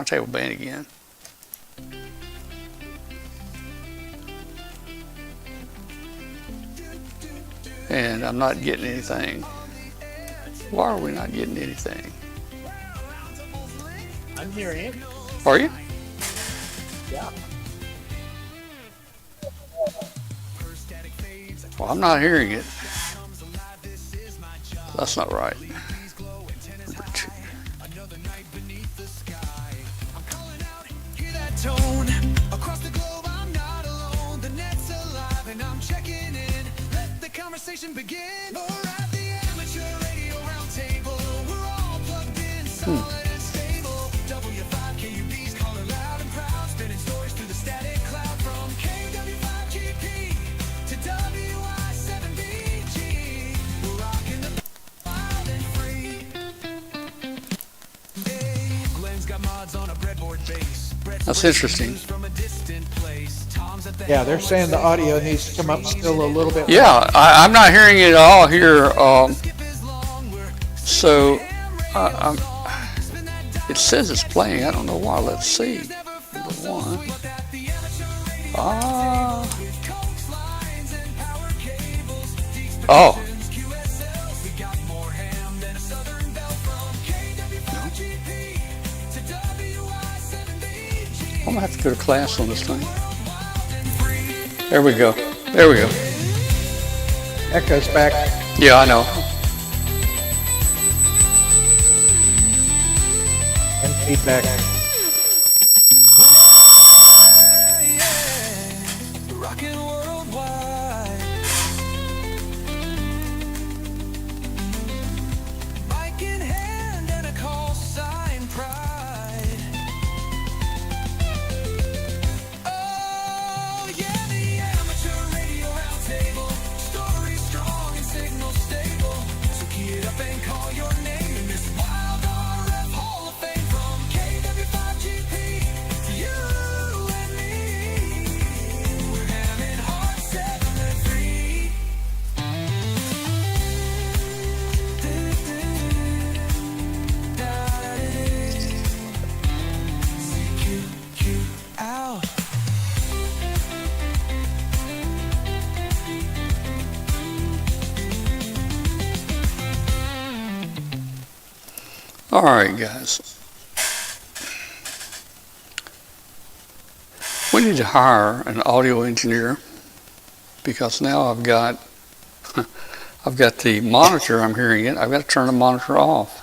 Roundtable band again. And I'm not getting anything. Why are we not getting anything? I'm hearing it. Are you? Yeah. Well, I'm not hearing it. That's not right. Number 2. Tone across the globe, I'm not alone. The net's alive and I'm checking in. Let the conversation begin. Or at the amateur radio roundtable, we're all plugged in, solid and stable. W5KUB's calling loud and proud, spinning stories through the static cloud from KW5GP to WI7BG. We're rocking the wild and free. Hey, Glenn's got mods on a breadboard base. That's interesting. Yeah, they're saying the audio needs to come up still a little bit. Yeah, I'm not hearing it at all here. It says it's playing. I don't know why. Let's see. Number 1. Oh. I'm gonna have to go to class on this thing. There we go. There we go. Echo's back. Yeah, I know. And feedback. Rockin' worldwide. Mic in hand and a call sign pride. Oh yeah, the amateur radio roundtable. Story strong and signal stable. So key it up and call your name in this wild RF Hall of Fame from KW5GP to you and me. We're hamming hard 7 and 3. CQ out. All right, guys. We need to hire an audio engineer because now I've got the monitor. I'm hearing it. I've got to turn the monitor off.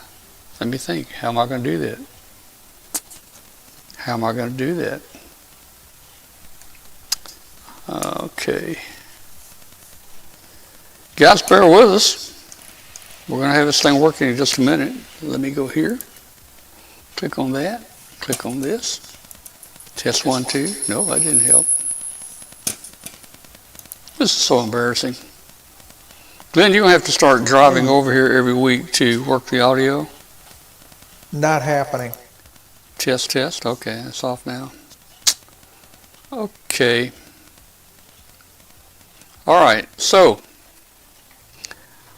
Let me think. How am I going to do that? How am I going to do that? Okay. Guys, bear with us. We're going to have this thing working in just a minute. Let me go here. Click on that. Click on this. Test 1, 2. No, that didn't help. This is so embarrassing. Glenn, you're going to have to start driving over here every week to work the audio. Not happening. Test, test. Okay, it's off now. Okay. All right, so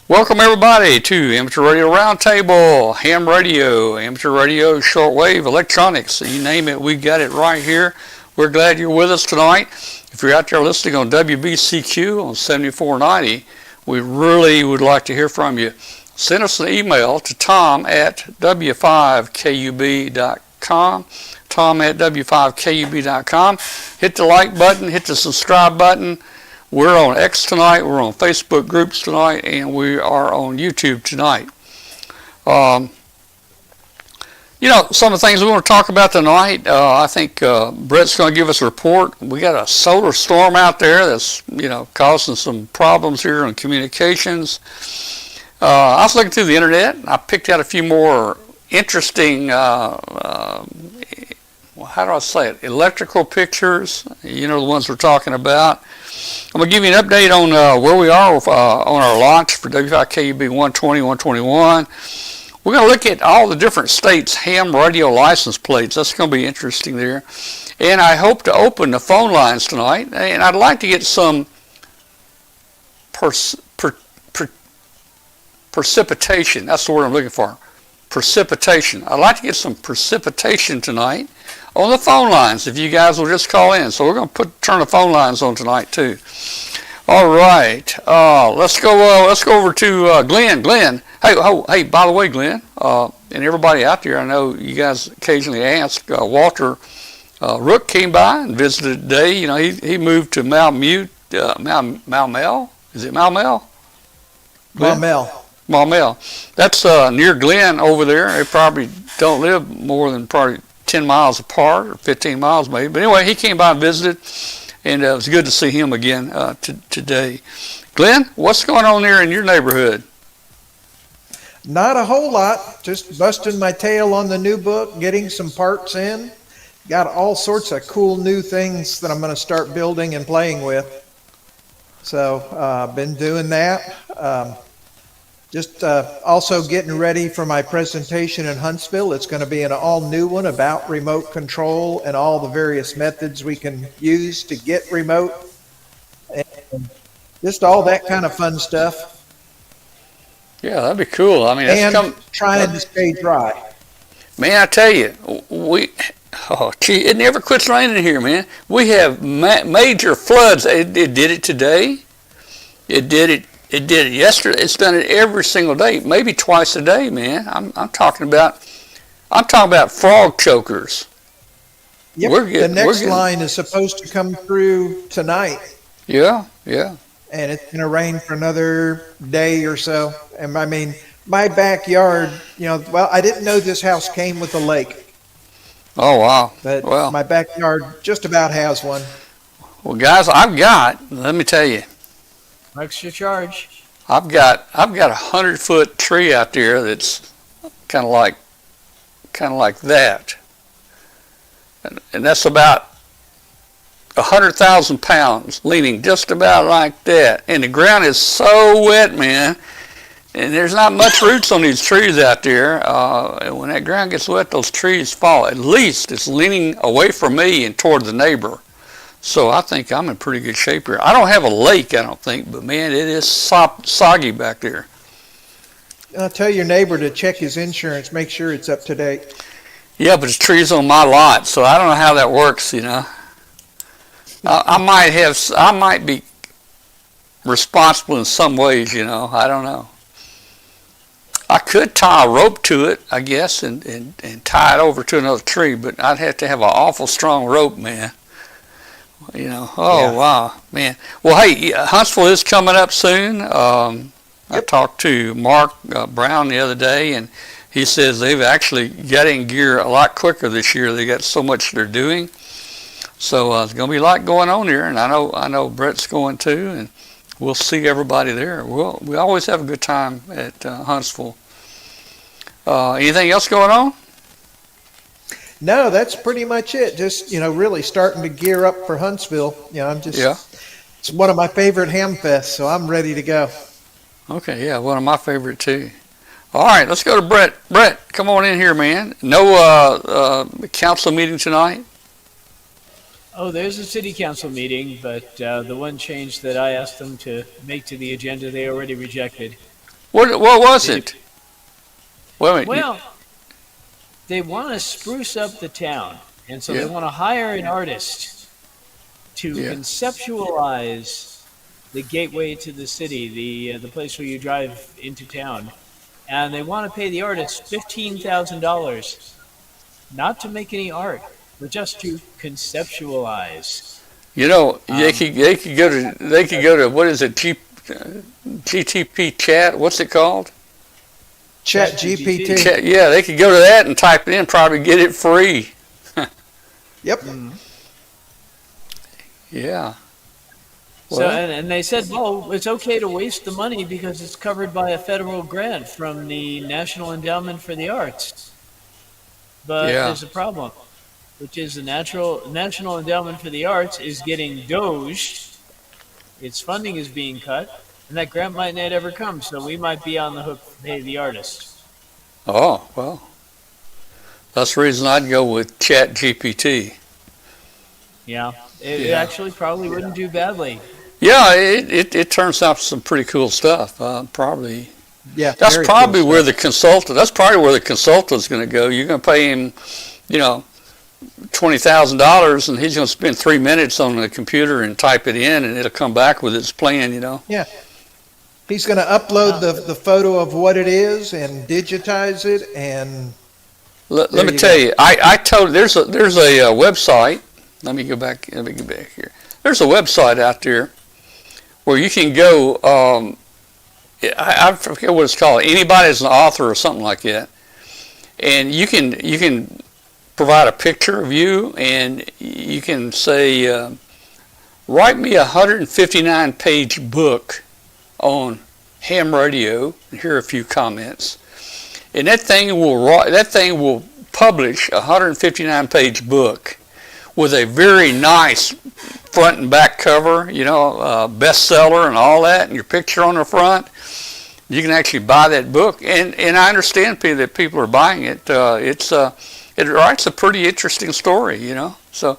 welcome everybody to Amateur Radio Roundtable, ham radio, amateur radio, shortwave, electronics, you name it, we got it right here. We're glad you're with us tonight. If you're out there listening on WBCQ on 7490, we really would like to hear from you. Send us an email to tom@w5kub.com, tom@w5kub.com. Hit the like button, hit the subscribe button. We're on X tonight, we're on Facebook groups tonight, and we are on YouTube tonight. Some of the things we want to talk about tonight, I think Brett's going to give us a report. We got a solar storm out there that's, causing some problems here on communications. I was looking through the internet, and I picked out a few more interesting, how do I say it, electrical pictures, the ones we're talking about. I'm going to give you an update on where we are on our launch for W5KUB 120, 121. We're going to look at all the different states' ham radio license plates. That's going to be interesting there. And I hope to open the phone lines tonight. And I'd like to get some precipitation. That's the word I'm looking for. precipitation. I'd like to get some precipitation tonight on the phone lines if you guys will just call in. So we're going to turn the phone lines on tonight too. All right, let's go over to Glenn. Glenn, hey, by the way, Glenn, and everybody out there, I know you guys occasionally ask. Walter Rook came by and visited today. You know, he moved to Maumelle. Is it Maumelle? Maumelle. That's near Glenn over there. They probably don't live more than probably 10 miles apart, or 15 miles maybe. But anyway, he came by and visited, and it was good to see him again today. Glenn, what's going on there in your neighborhood? Not a whole lot. Just busting my tail on the new book, getting some parts in. Got all sorts of cool new things that I'm going to start building and playing with. So, been doing that. Just also getting ready for my presentation in Huntsville. It's going to be an all-new one about remote control and all the various methods we can use to get remote. And just all that kind of fun stuff. Yeah, that'd be cool. I mean, and trying to stay dry. Man, I tell you, it never quits raining here, man. We have major floods. It did it today. It did it yesterday. It's done it every single day, maybe twice a day, man. I'm talking about frog chokers. Yep. The next line is supposed to come through tonight. Yeah. And it's going to rain for another day or so. And I mean, my backyard, I didn't know this house came with a lake. Oh, wow. But my backyard just about has one. Well, guys, let me tell you. Extra charge. I've got a 100-foot tree out there that's kind of like that. And that's about 100,000 pounds, leaning just about like that. And the ground is so wet, man. And there's not much roots on these trees out there. And when that ground gets wet, those trees fall. At least it's leaning away from me and toward the neighbor. So I think I'm in pretty good shape here. I don't have a lake, I don't think, but man, it is soggy back there. Tell your neighbor to check his insurance, make sure it's up to date. Yeah, but it's trees on my lot, so I don't know how that works, I might be responsible in some ways, I don't know. I could tie a rope to it, I guess, and tie it over to another tree, but I'd have to have an awful strong rope, man. Wow, man. Well, hey, Huntsville is coming up soon. I talked to Mark Brown the other day, and he says they've actually got in gear a lot quicker this year. They got so much they're doing. So there's going to be a lot going on here, and I know Brett's going too, and we'll see everybody there. We always have a good time at Huntsville. Anything else going on? No, that's pretty much it. Just, really starting to gear up for Huntsville. It's one of my favorite ham fests, so I'm ready to go. Okay, yeah, one of my favorite too. All right, let's go to Brett. Brett, come on in here, man. No council meeting tonight? Oh, there's a city council meeting, but the one change that I asked them to make to the agenda, they already rejected. What was it? Wait a minute. Well, they want to spruce up the town, and so they want to hire an artist to conceptualize the gateway to the city, the place where you drive into town. And they want to pay the artist $15,000, not to make any art, but just to conceptualize. They could go to what is it? GTP chat. What's it called? Chat GPT. Yeah, they could go to that and type it in, probably get it free. Yep. Yeah. So and they said, well, it's okay to waste the money because it's covered by a federal grant from the National Endowment for the Arts. But there's a problem, which is the National Endowment for the Arts is getting doged. Its funding is being cut, and that grant might not ever come, so we might be on the hook to pay the artist. Oh, well. That's the reason I'd go with Chat GPT. Yeah, it actually probably wouldn't do badly. Yeah, it turns out some pretty cool stuff. Probably Yeah, That's very probably cool where stuff. the consultant. That's probably where the consultant's going to go. You're going to pay him, you know, $20,000, and he's going to spend 3 minutes on the computer and type it in, and it'll come back with its plan. You know. Yeah. He's going to upload the photo of what it is and digitize it, and Let there me you tell go. you, I told there's a website. Let me go back. Let me get back here. There's a website out there where you can go. I forget what it's called. Anybody's an author or something like that, and you can provide a picture of you, and you can say, write me a 159-page book on ham radio, and here are a few comments. And that thing will publish a 159-page book with a very nice front and back cover, you know, bestseller and all that, and your picture on the front. You can actually buy that book, and I understand that people are buying it. It writes a pretty interesting story, you know. So,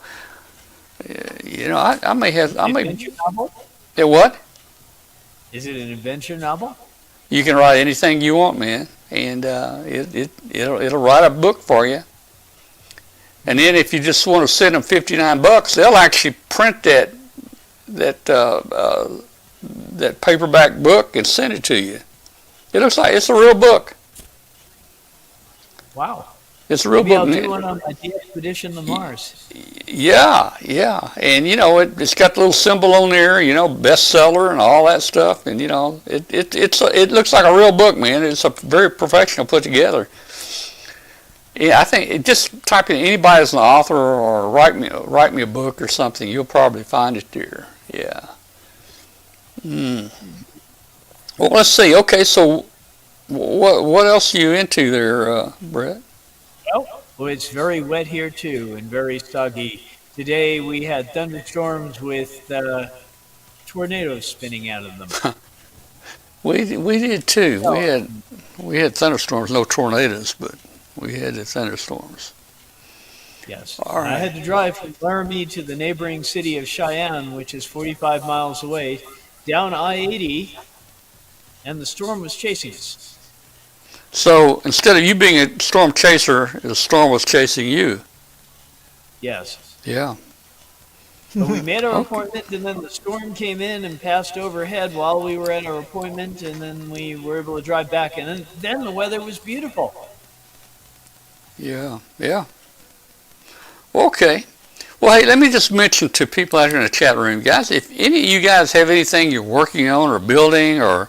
you know, I may have, I may. Adventure novel? Yeah, what? Is it an adventure novel? You can write anything you want, man, and it'll write a book for you. And then if you just want to send them $59, they'll actually print that paperback book and send it to you. It looks like it's a real book. Wow. It's a real Maybe book. I'll do one on my expedition to Mars. Yeah, and you know it's got the little symbol on there, you know, bestseller and all that stuff, and you know it looks like a real book, man. It's a very professional put together. Yeah, I think just type in anybody as an author or write me a book or something, you'll probably find it there. Yeah. Well, let's see. Okay, so what else are you into there, Brett? Well, it's very wet here too, and very soggy. Today we had thunderstorms with tornadoes spinning out of them. We did too. Oh. We had thunderstorms, no tornadoes, but we had the thunderstorms. Yes. All right. I had to drive from Laramie to the neighboring city of Cheyenne, which is 45 miles away, down I-80, and the storm was chasing us. So instead of you being a storm chaser, the storm was chasing you. Yes. Yeah. But we made our Okay. appointment, and then the storm came in and passed overhead while we were at our appointment, and then we were able to drive back, and then the weather was beautiful. Yeah. Okay. Well, hey, let me just mention to people out here in the chat room, guys, if any of you guys have anything you're working on or building or,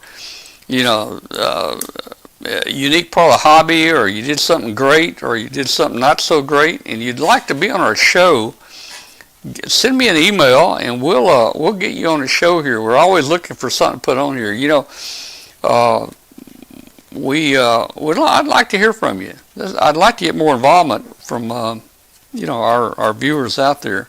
you know, a unique part of a hobby, or you did something great or you did something not so great and you'd like to be on our show, send me an email and we'll get you on the show here. We're always looking for something to put on here. You know, I'd like to hear from you. I'd like to get more involvement from you know, our viewers out there.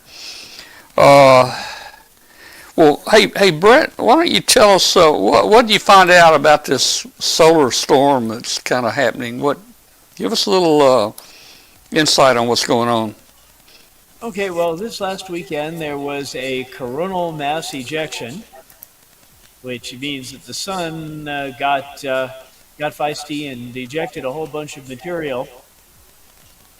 Well, hey, Brett, why don't you tell us what did you find out about this solar storm that's kind of happening? Give us a little insight on what's going on. Okay, well, this last weekend there was a coronal mass ejection, which means that the sun got feisty and ejected a whole bunch of material.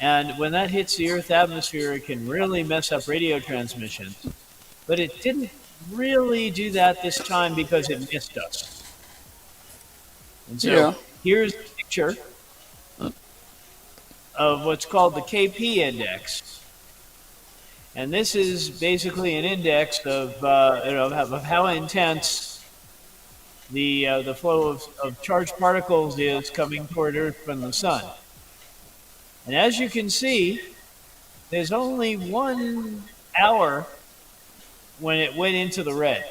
And when that hits the Earth atmosphere, it can really mess up radio transmissions. But it didn't really do that this time because it missed us. And so Yeah. here's a picture of what's called the KP index. And this is basically an index of how intense the flow of charged particles is coming toward Earth from the sun. And as you can see, there's only 1 hour when it went into the red.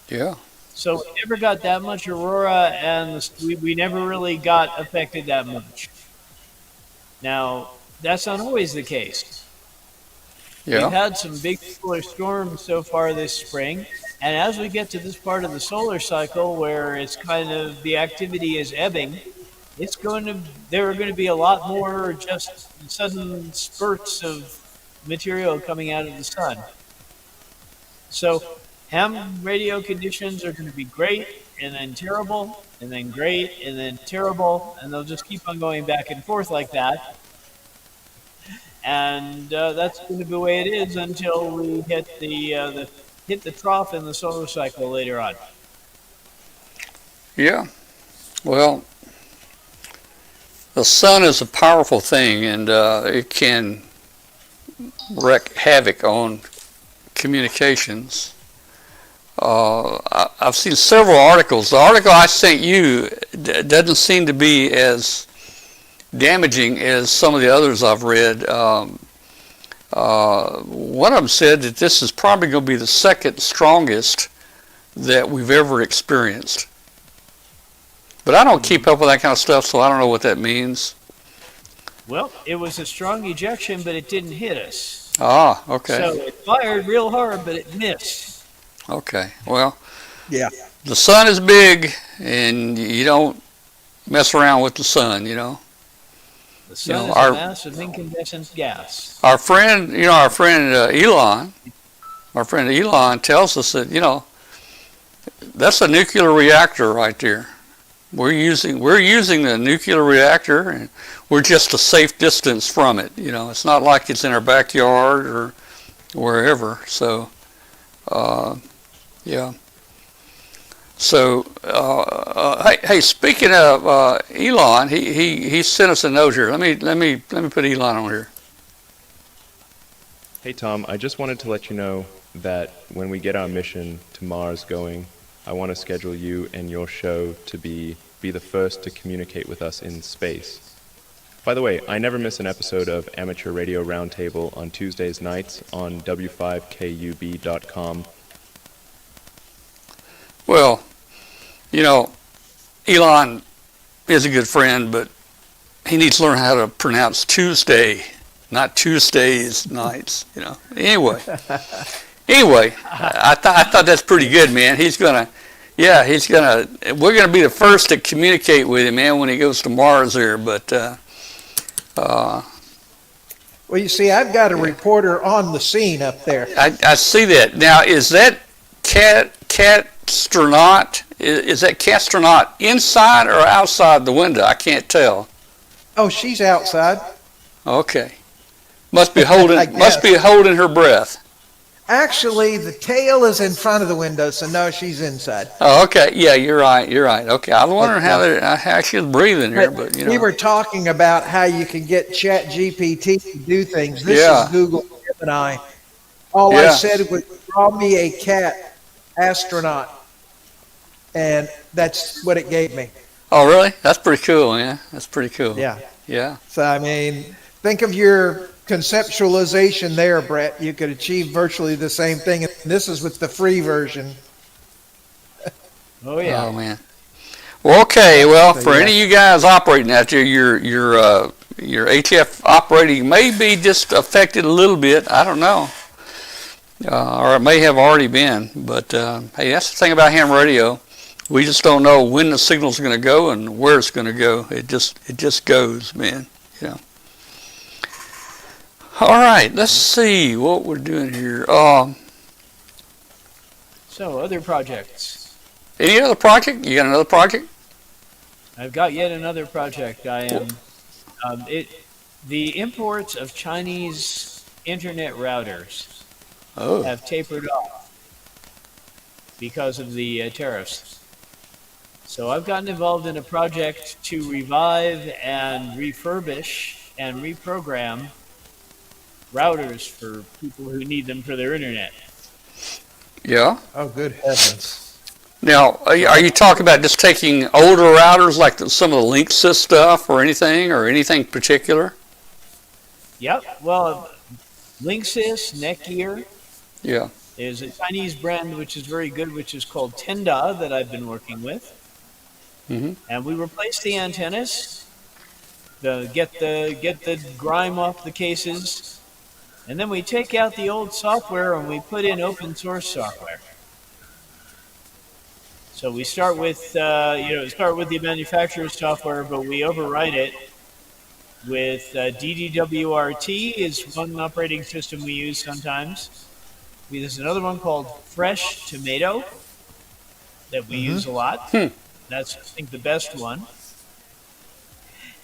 Yeah. So we never got that much aurora, and we never really got affected that much. Now, that's not always the case. Yeah. We've had some big solar storms so far this spring, and as we get to this part of the solar cycle where it's kind of the activity is ebbing, there are going to be a lot more just sudden spurts of material coming out of the sun. So ham radio conditions are going to be great, and then terrible, and then great, and then terrible, and they'll just keep on going back and forth like that. And that's going to be the way it is until we hit the trough in the solar cycle later on. Yeah. Well, the sun is a powerful thing, and it can wreak havoc on communications. I've seen several articles. The article I sent you doesn't seem to be as damaging as some of the others I've read. One of them said that this is probably going to be the second strongest that we've ever experienced. But I don't keep up with that kind of stuff, so I don't know what that means. Well, it was a strong ejection, but it didn't hit us. Ah, okay. So it fired real hard, but it missed. Okay, well, Yeah. the sun is big, and you don't mess around with the sun, you know. The sun know, is a mass of incandescent gas. Our friend Elon, tells us that, that's a nuclear reactor right there. We're using the nuclear reactor, and we're just a safe distance from it. It's not like it's in our backyard or wherever. So, yeah. So, hey, speaking of Elon, he sent us a note here. Let me put Elon on here. Hey Tom, I just wanted to let you know that when we get our mission to Mars going, I want to schedule you and your show to be the first to communicate with us in space. By the way, I never miss an episode of Amateur Radio Roundtable on Tuesdays nights on w5kub.com. Well, Elon is a good friend, but he needs to learn how to pronounce Tuesday, not Tuesdays nights. Anyway, I thought that's pretty good, man. We're gonna be the first to communicate with him, man, when he goes to Mars there. But Well, you see, I've got a reporter on the scene up there. I see that. Now, is that Castronaut? Is that Castronaut inside or outside the window? I can't tell. Oh, she's outside. Okay. Must be holding her breath. Actually, the tail is in front of the window, so no, she's inside. Oh, okay. Yeah, you're right. Okay. I was wondering how she was breathing here, but We were talking about how you can get ChatGPT to do things. This Yeah. is Google Gemini. All I said was, draw me a cat astronaut. And that's what it gave me. Oh, really? That's pretty cool, man. That's pretty cool. Yeah. Yeah. So, I mean, think of your conceptualization there, Brett. You could achieve virtually the same thing. And this is with the free version. Oh, yeah. Oh, man. Well, okay. Well, for any of you guys operating out there, your ATF operating may be just affected a little bit. I don't know. Or it may have already been. But, hey, that's the thing about ham radio. We just don't know when the signal's going to go and where it's going to go. It just goes, man. All right, let's see what we're doing here. So, other projects. Any other project? You got another project? I've got yet another project. I am. The imports of Chinese internet routers have tapered off because of the tariffs. So I've gotten involved in a project to revive and refurbish and reprogram routers for people who need them for their internet. Yeah. Oh, good heavens. Now, are you talking about just taking older routers like some of the Linksys stuff or anything particular? Yep. Well, Linksys, Netgear. Yeah. There's a Chinese brand which is very good, which is called Tenda, that I've been working with. Mm-hmm. And we replace the antennas, get the grime off the cases, and then we take out the old software and we put in open source software. So we start with the manufacturer's software, but we overwrite it with DDWRT is one operating system we use sometimes. There's another one called Fresh Tomato that we use a lot. That's, I think, the best one.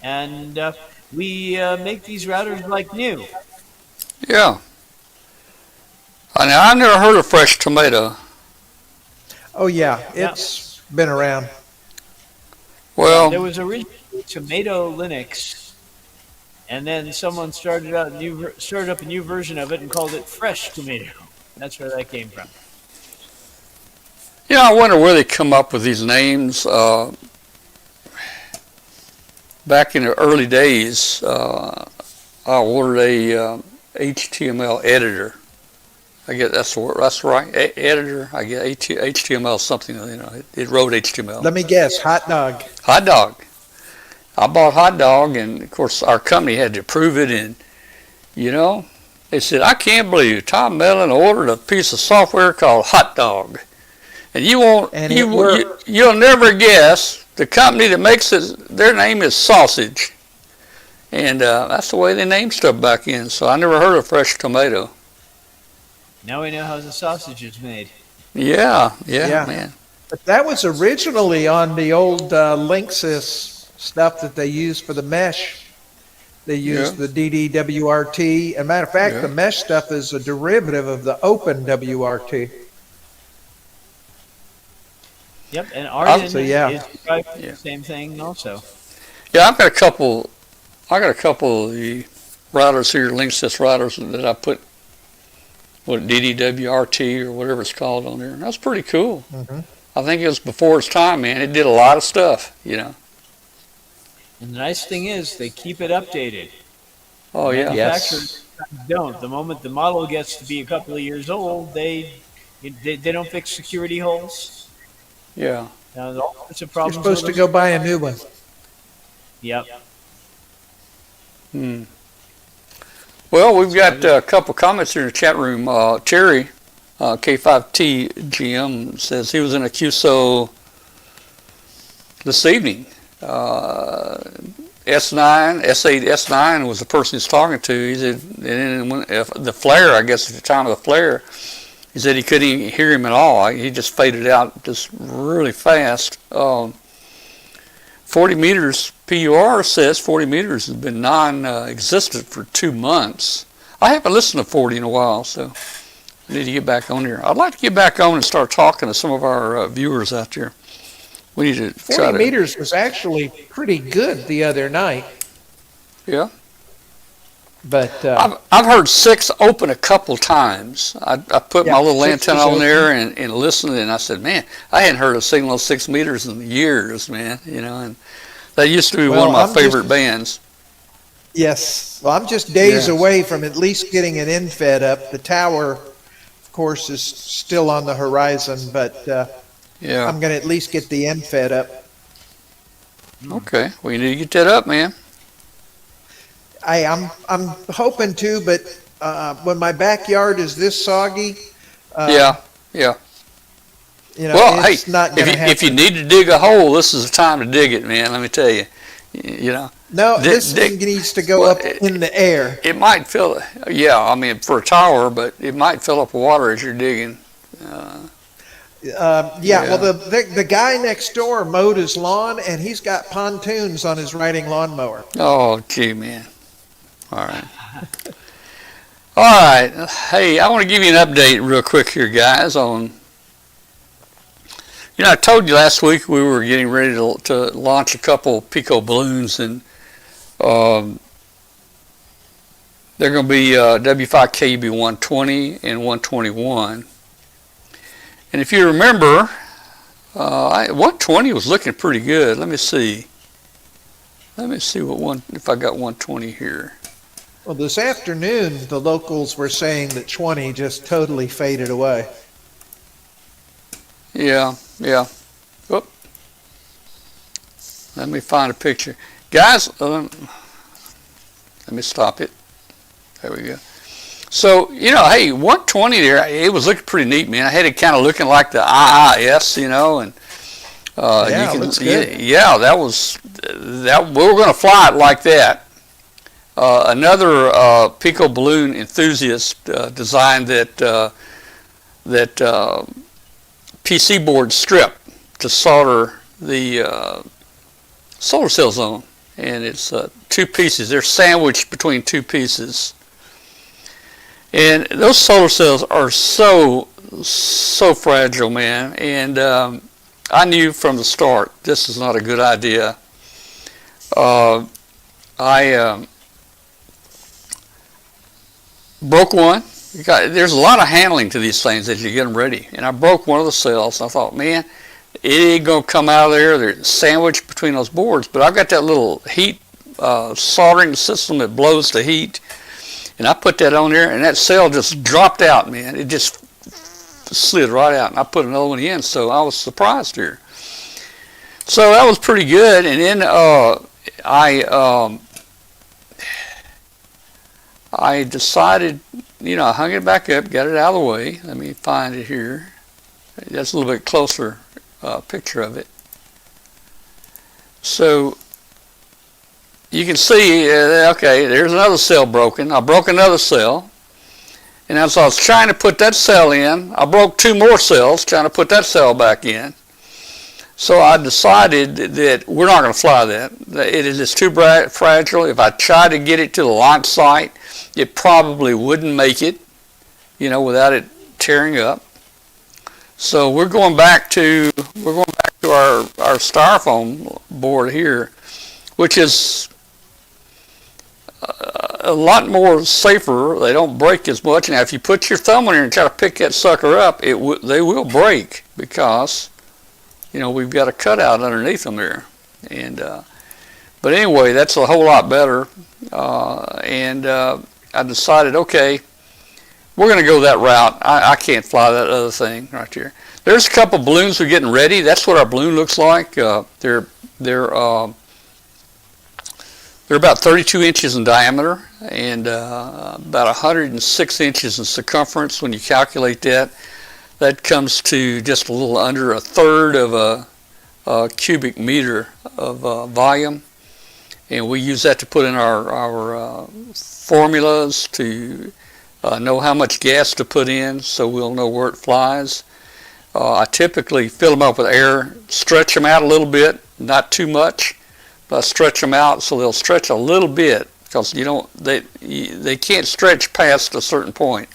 And we make these routers like new. Yeah. I've never heard of Fresh Tomato. Oh yeah, it's been around. Well, There was originally Tomato Linux, and then someone started up a new version of it and called it Fresh Tomato. That's where that came from. I wonder where they come up with these names. Back in the early days, I ordered a HTML editor. I guess that's right. Editor. I guess HTML something. It wrote HTML. Let me guess, hot dog. Hot dog. I bought hot dog, and of course our company had to approve it. And they said, "I can't believe Tom Mellon ordered a piece of software called Hot Dog, and you'll never guess the company that makes it. Their name is Sausage." And that's the way they named stuff back then. So I never heard of Fresh Tomato. Now we know how the sausage is made. Yeah, man. But that was originally on the old Linksys stuff that they used for the mesh. They used the DDWRT. As a matter of fact, the mesh stuff is a derivative of the open WRT. Yep, and Arden is the same thing also. Yeah, I got a couple of the routers here, Linksys routers that I put DDWRT or whatever it's called on there. And that's pretty cool. I think it was before its time, man. It did a lot of stuff, And the nice thing is they keep it updated. Oh yeah. Manufacturers don't. The moment the model gets to be a couple of years old, they don't fix security holes. Yeah. All sorts of You're problems. supposed to go buy a new one. Yep. Well, we've got a couple comments here in the chat room. Terry, K5TGM, says he was in a QSO this evening. S8, S9 was the person he's talking to. He said, the flare, I guess at the time of the flare, he said he couldn't even hear him at all. He just faded out just really fast. 40 meters, PUR says 40 meters has been non-existent for 2 months. I haven't listened to 40 in a while, so I need to get back on here. I'd like to get back on and start talking to some of our viewers out there. We need to 40 meters was actually pretty good the other night. Yeah. But I've heard 6 open a couple times. I put my little antenna on there and listened, and I said, man, I hadn't heard a signal of 6 meters in years, man. And that used to be one of my favorite bands. Yes. Well, I'm just days away from at least getting an end-fed up. The tower, of course, is still on the horizon, but I'm going to at least get the end-fed up. Okay. Well, you need to get that up, man. I'm hoping to, but when my backyard is this soggy, yeah. Well, it's not going to happen. If you need to dig a hole, this is the time to dig it, man. Let me tell you. No, this thing needs to go up in the air. It might fill, for a tower, but it might fill up with water as you're digging. Well, the guy next door mowed his lawn, and he's got pontoons on his riding lawnmower. Oh, gee, man. All right. All right. Hey, I want to give you an update real quick here, guys, on... I told you last week we were getting ready to launch a couple Pico balloons, and they're going to be W5KB 120 and 121. And if you remember, 120 was looking pretty good. Let me see if I got 120 here. Well, this afternoon, the locals were saying that 20 just totally faded away. Yeah. Oop. Let me find a picture. Guys, let me stop it. There we go. So, hey, 120 there, it was looking pretty neat, man. I had it kind of looking like the IIS, and looks good. We were going to fly it like that. Another Pico balloon enthusiast designed that PC board strip to solder the solar cells on, and it's two pieces. They're sandwiched between two pieces, and those solar cells are so fragile, man. And I knew from the start this is not a good idea. I broke one. There's a lot of handling to these things as you get them ready, and I broke one of the cells. I thought, man, it ain't gonna come out of there. They're sandwiched between those boards, but I've got that little heat soldering system that blows the heat, and I put that on there, and that cell just dropped out, man. It just slid right out, and I put another one in, so I was surprised here. So that was pretty good, and then I decided, I hung it back up, got it out of the way. Let me find it here. That's a little bit closer picture of it. So you can see, okay, there's another cell broken. I broke another cell. And as I was trying to put that cell in, I broke two more cells trying to put that cell back in. So I decided that we're not going to fly that. It is just too fragile. If I tried to get it to the launch site, it probably wouldn't make it, without it tearing up. So we're going back to our styrofoam board here, which is a lot more safer. They don't break as much. Now, if you put your thumb on here and try to pick that sucker up, they will break because, we've got a cutout underneath them there. And but anyway, that's a whole lot better. And I decided, okay, we're going to go that route. I can't fly that other thing right there. There's a couple balloons we're getting ready. That's what our balloon looks like. They're about 32 inches in diameter and about 106 inches in circumference. When you calculate that, that comes to just a little under a third of a cubic meter of volume. And we use that to put in our formulas to know how much gas to put in so we'll know where it flies. I typically fill them up with air, stretch them out a little bit, not too much, but I stretch them out so they'll stretch a little bit because they can't stretch past a certain point.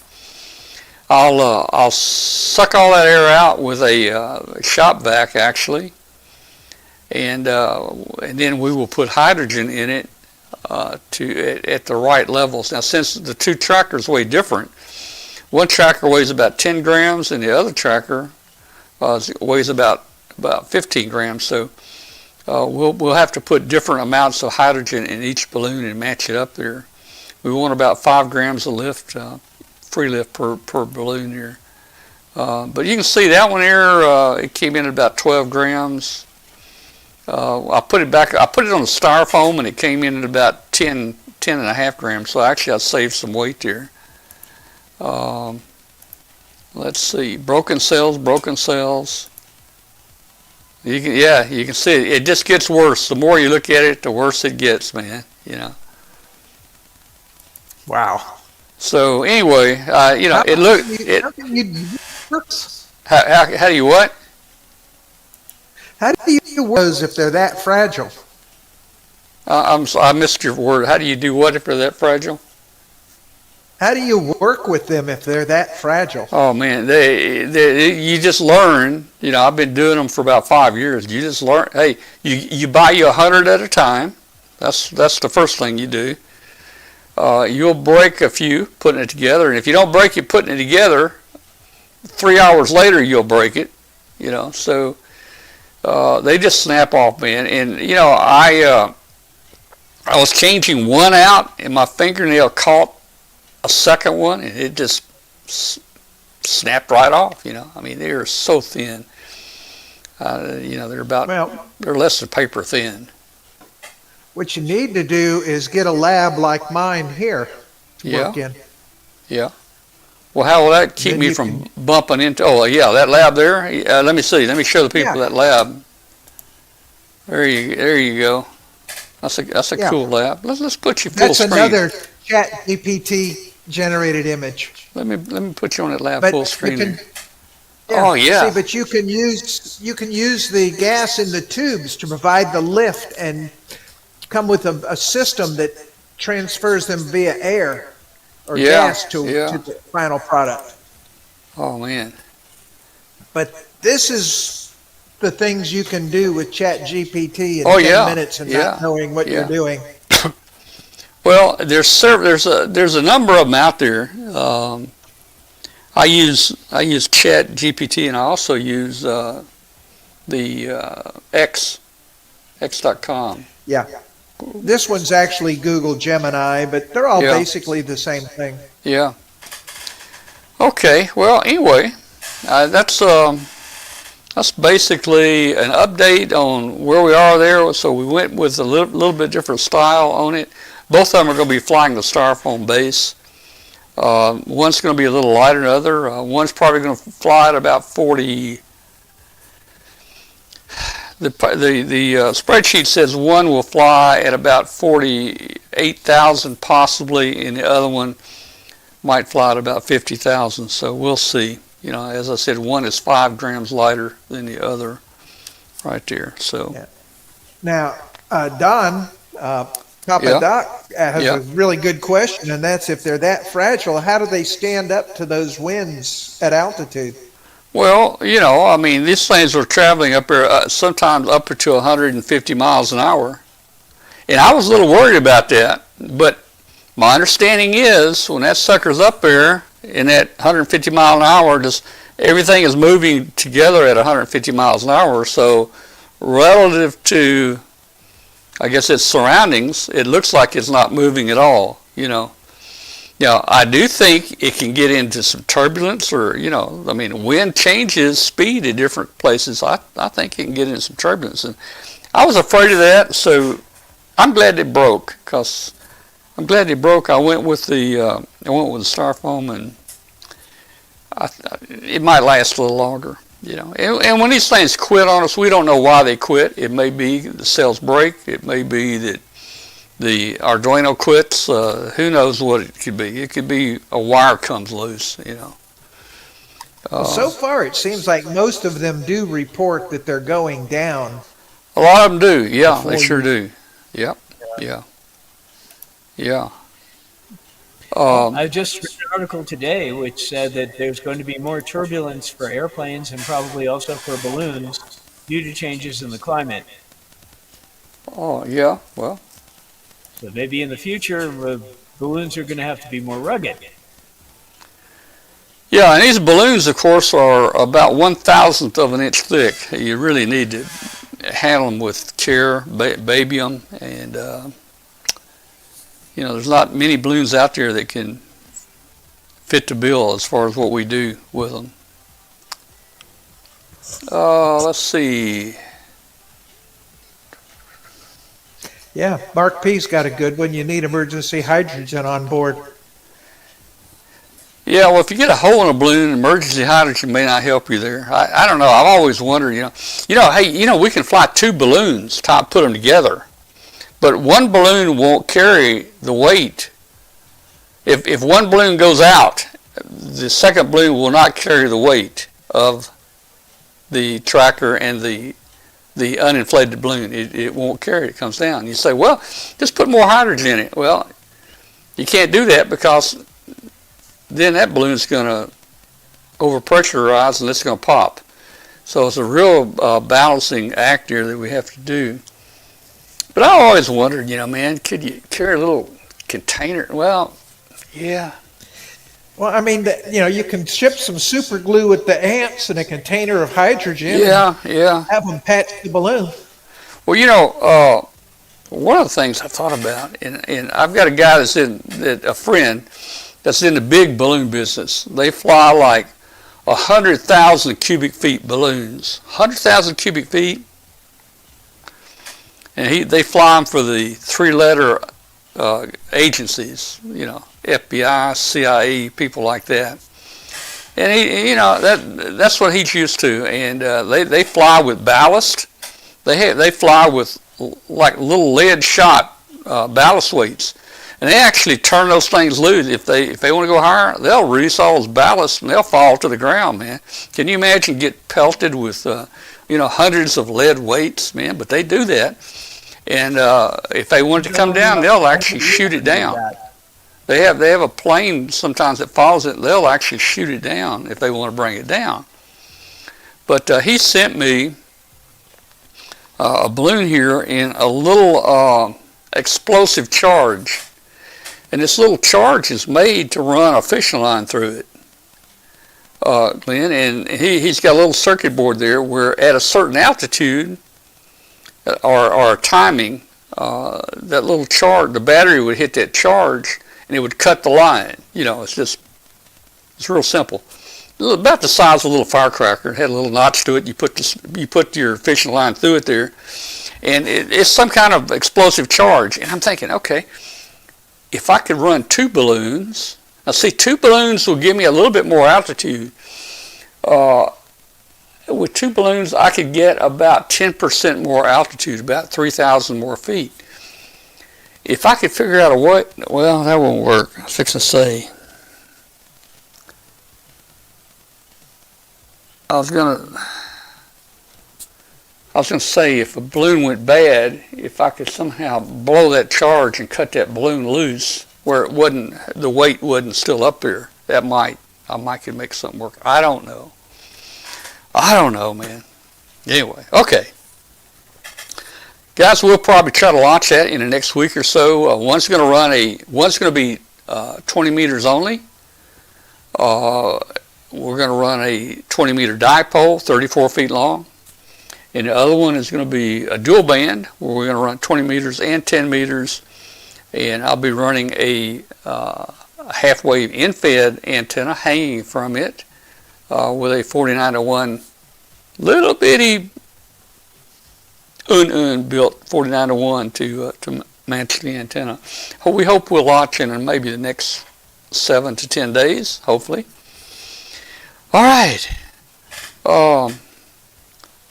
I'll suck all that air out with a shop vac actually, and then we will put hydrogen in it at the right levels. Now, since the two trackers weigh different, one tracker weighs about 10 grams and the other tracker weighs about 15 grams. So we'll have to put different amounts of hydrogen in each balloon and match it up there. We want about 5 grams of lift, free lift per balloon here. But you can see that one here, it came in at about 12 grams. I put it on the styrofoam and it came in at about 10 and a half grams. So actually I saved some weight there. Let's see, broken cells. You can see it. It just gets worse. The more you look at it, the worse it gets, man. Wow. So anyway, it looked. How do you what? How do you work those if they're that fragile? I missed your word. How do you do what if they're that fragile? How do you work with them if they're that fragile? Oh man, you just learn. I've been doing them for about 5 years. You just learn. Hey, you buy you 100 at a time. That's the first thing you do. You'll break a few putting it together, and if you don't break it putting it together, 3 hours later you'll break it. So they just snap off, man. And I was changing one out, and my fingernail caught a second one, and it just snapped right off. I mean, they are so thin. They're less than paper thin. What you need to do is get a lab like mine here to work in. Yeah. Well, how will that keep me from bumping into? Oh, yeah, that lab there. Let me see. Let me show the people that lab. There you go. That's a cool lab. Let's put you full screen. That's another Chat GPT generated image. Let me put you on that lab full screen. Yeah. Oh, yeah. See, but you can use the gas in the tubes to provide the lift and come with a system that transfers them via air or Yeah, gas to yeah. the final product. Oh, man. But this is the things you can do with Chat GPT in Oh, 10 yeah, minutes and yeah, not knowing what yeah. you're doing. Well, there's a number of them out there. I use Chat GPT, and I also use the X.com. Yeah. This one's actually Google Gemini, but they're all Yeah. basically the same thing. Yeah. Okay. Well, anyway, that's basically an update on where we are there. So we went with a little bit different style on it. Both of them are going to be flying the Styrofoam base. One's going to be a little lighter than the other. One's probably going to fly at about 40. The spreadsheet says one will fly at about 48,000 possibly, and the other one might fly at about 50,000. So we'll see. You know, as I said, one is 5 grams lighter than the other, right there. So. Yeah. Now, Don, Papa Yeah. Doc has Yeah. a really good question, and that's if they're that fragile, how do they stand up to those winds at altitude? Well, you know, I mean, these things are traveling up there sometimes up to 150 miles an hour. And I was a little worried about that, but my understanding is when that sucker's up there in that 150 mile an hour, just everything is moving together at 150 miles an hour. So relative to, I guess, its surroundings, it looks like it's not moving at all, you know. Now, I do think it can get into some turbulence or, you know, I mean, wind changes speed in different places. I think it can get into some turbulence. And I was afraid of that, so I'm glad it broke, because I'm glad it broke. I went with the Styrofoam, and it might last a little longer, you know. And when these things quit on us, we don't know why they quit. It may be the cells break. It may be that the Arduino quits. Who knows what it could be? It could be a wire comes loose, you know. So far, it seems like most of them do report that they're going down. A lot of them do. Yeah, they Before sure you- do. Yep. Yeah. Yeah. I just read an article today which said that there's going to be more turbulence for airplanes and probably also for balloons due to changes in the climate. Oh, yeah. Well, So maybe in the future, balloons are going to have to be more rugged. yeah, and these balloons, of course, are about 1/1000th of an inch thick. You really need to handle them with care, baby them, and you know, there's not many balloons out there that can fit the bill as far as what we do with them. Let's see. Yeah, Mark P's got a good one. You need emergency hydrogen on board. Yeah, well, if you get a hole in a balloon, emergency hydrogen may not help you there. I don't know. I've always wondered, hey, we can fly 2 balloons, put them together, but one balloon won't carry the weight. If one balloon goes out, the second balloon will not carry the weight of the tracker and the uninflated balloon. It won't carry it. It comes down. You say, well, just put more hydrogen in it. Well, you can't do that, because then that balloon's going to overpressurize and it's going to pop. So it's a real balancing act here that we have to do. But I always wondered, man, could you carry a little container? Well, yeah. Well, I mean, you can ship some super glue with the ants and a container of hydrogen. Yeah. And have them patch the balloon. Well, one of the things I thought about, and I've got a guy a friend that's in the big balloon business. They fly like 100,000 cubic feet balloons. 100,000 cubic feet. And they fly them for the 3-letter agencies, FBI, CIA, people like that. And that's what he's used to. And they fly with ballast. They fly with like little lead shot ballast weights. And they actually turn those things loose. If they want to go higher, they'll release all those ballasts and they'll fall to the ground, man. Can you imagine get pelted with hundreds of lead weights, man? But they do that. And if they want it to come down, they'll actually shoot it down. They have a plane sometimes that follows it. They'll actually shoot it down if they want to bring it down. But he sent me a balloon here in a little explosive charge. And this little charge is made to run a fishing line through it, Glenn. And he's got a little circuit board there where at a certain altitude or timing, that little charge, the battery would hit that charge and it would cut the line. It's real simple. About the size of a little firecracker. It had a little notch to it. You put your fishing line through it there, and it's some kind of explosive charge. And I'm thinking, okay, if I could run 2 balloons, now see, 2 balloons will give me a little bit more altitude. With 2 balloons, I could get about 10% more altitude, about 3,000 more feet. If I could figure out a way, well, that won't work. I was fixing to say. I was gonna say if a balloon went bad, if I could somehow blow that charge and cut that balloon loose where the weight wasn't still up there, I might could make something work. I don't know, man. Anyway, okay. Guys, we'll probably try to launch that in the next week or so. One's gonna be 20 meters only. We're going to run a 20-meter dipole, 34 feet long. And the other one is going to be a dual band, where we're going to run 20 meters and 10 meters. And I'll be running a half-wave in-fed antenna hanging from it with a 49-to-1 little bitty built 49-to-1 to match the antenna. We hope we'll launch in maybe the next 7 to 10 days, hopefully. All right. All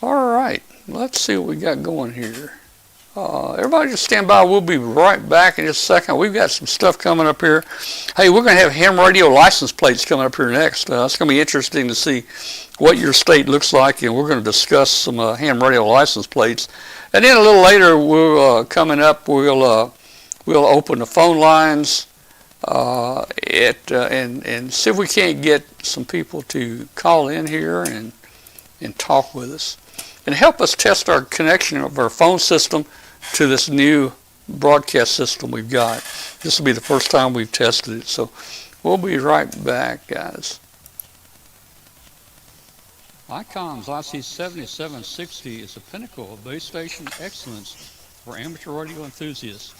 right. Let's see what we got going here. Everybody just stand by. We'll be right back in just a second. We've got some stuff coming up here. Hey, we're going to have ham radio license plates coming up here next. It's going to be interesting to see what your state looks like, and we're going to discuss some ham radio license plates. And then a little later, we'll open the phone lines. And see if we can't get some people to call in here and talk with us and help us test our connection of our phone system to this new broadcast system we've got. This will be the first time we've tested it, so we'll be right back, guys. ICOM's IC7760 is a pinnacle of base station excellence for amateur radio enthusiasts.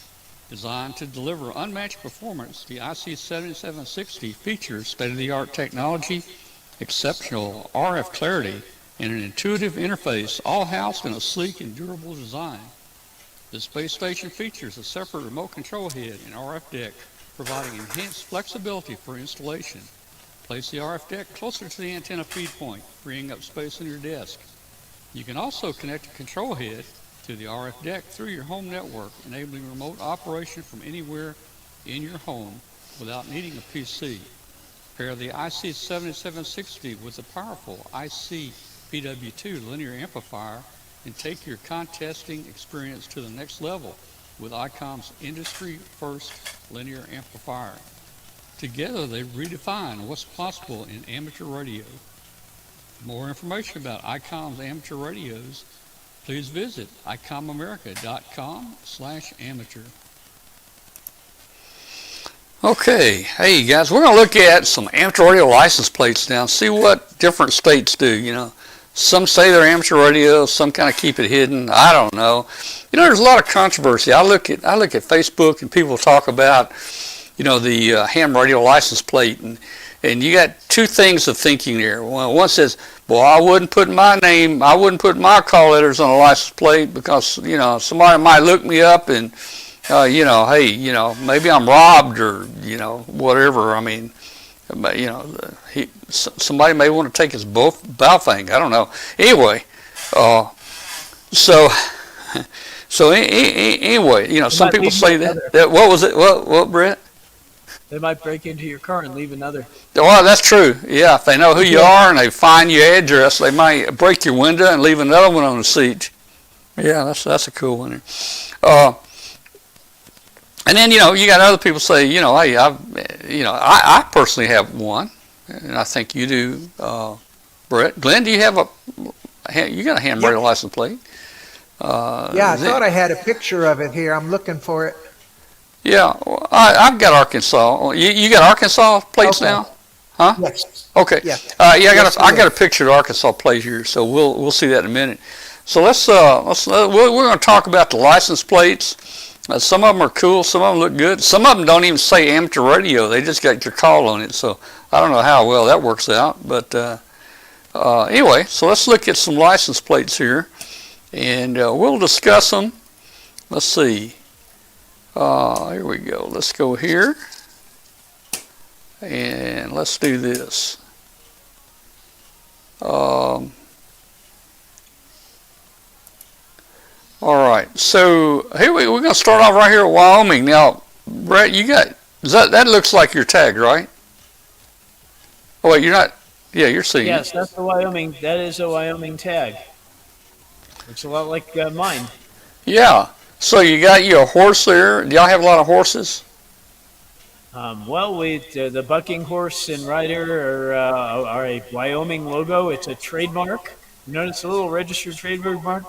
Designed to deliver unmatched performance, the IC7760 features state-of-the-art technology, exceptional RF clarity, and an intuitive interface, all housed in a sleek and durable design. This base station features a separate remote control head and RF deck, providing enhanced flexibility for installation. Place the RF deck closer to the antenna feed point, freeing up space on your desk. You can also connect the control head to the RF deck through your home network, enabling remote operation from anywhere in your home without needing a PC. Pair the IC7760 with the powerful IC-PW2 linear amplifier and take your contesting experience to the next level with ICOM's industry-first linear amplifier. Together, they redefine what's possible in amateur radio. For more information about ICOM's amateur radios, please visit icomamerica.com/amateur. Okay, hey guys, we're going to look at some amateur radio license plates now, see what different states do. Some say they're amateur radio, some kind of keep it hidden. I don't know. There's a lot of controversy. I look at Facebook and people talk about, the ham radio license plate, and you got two things of thinking there. One says, well, I wouldn't put my call letters on a license plate because, somebody might look me up and, hey, maybe I'm robbed or, whatever. I mean, somebody may want to take his Baofeng. I don't know. Anyway, so So anyway, you know, some might people leave say another. that. What was it? What, Brett? They might break into your car and leave another. Well, that's true. Yeah, if they know who you are and they find your address, they might break your window and leave another one on the seat. Yeah, that's a cool one. And then, you know, you got other people say, you know, hey, I personally have one, and I think you do, Brett. Glenn, do you have you got a handwritten license plate? Yeah, I thought I had a picture of it here. I'm looking for it. Yeah, well, I've got Arkansas. You got Arkansas plates Okay. now? Huh? Yes. Okay. Yeah. Yeah, Yes, I got a picture of Arkansas plate here, so we'll see that in a minute. So we're going to talk about the license plates. Some of them are cool. Some of them look good. Some of them don't even say amateur radio. They just got your call on it. So I don't know how well that works out. But anyway, so let's look at some license plates here, and we'll discuss them. Let's see. Here we go. Let's go here, and let's do this. All right, so here we're going to start off right here at Wyoming. Now, Brett, that looks like your tag, right? Oh wait, you're not. Yeah, you're seeing Yes, it. that's the Wyoming. That is a Wyoming tag. Looks a lot like mine. Yeah. So you got a horse there. Do y'all have a lot of horses? Well, the bucking horse and rider are a Wyoming logo. It's a trademark. You notice a little registered trademark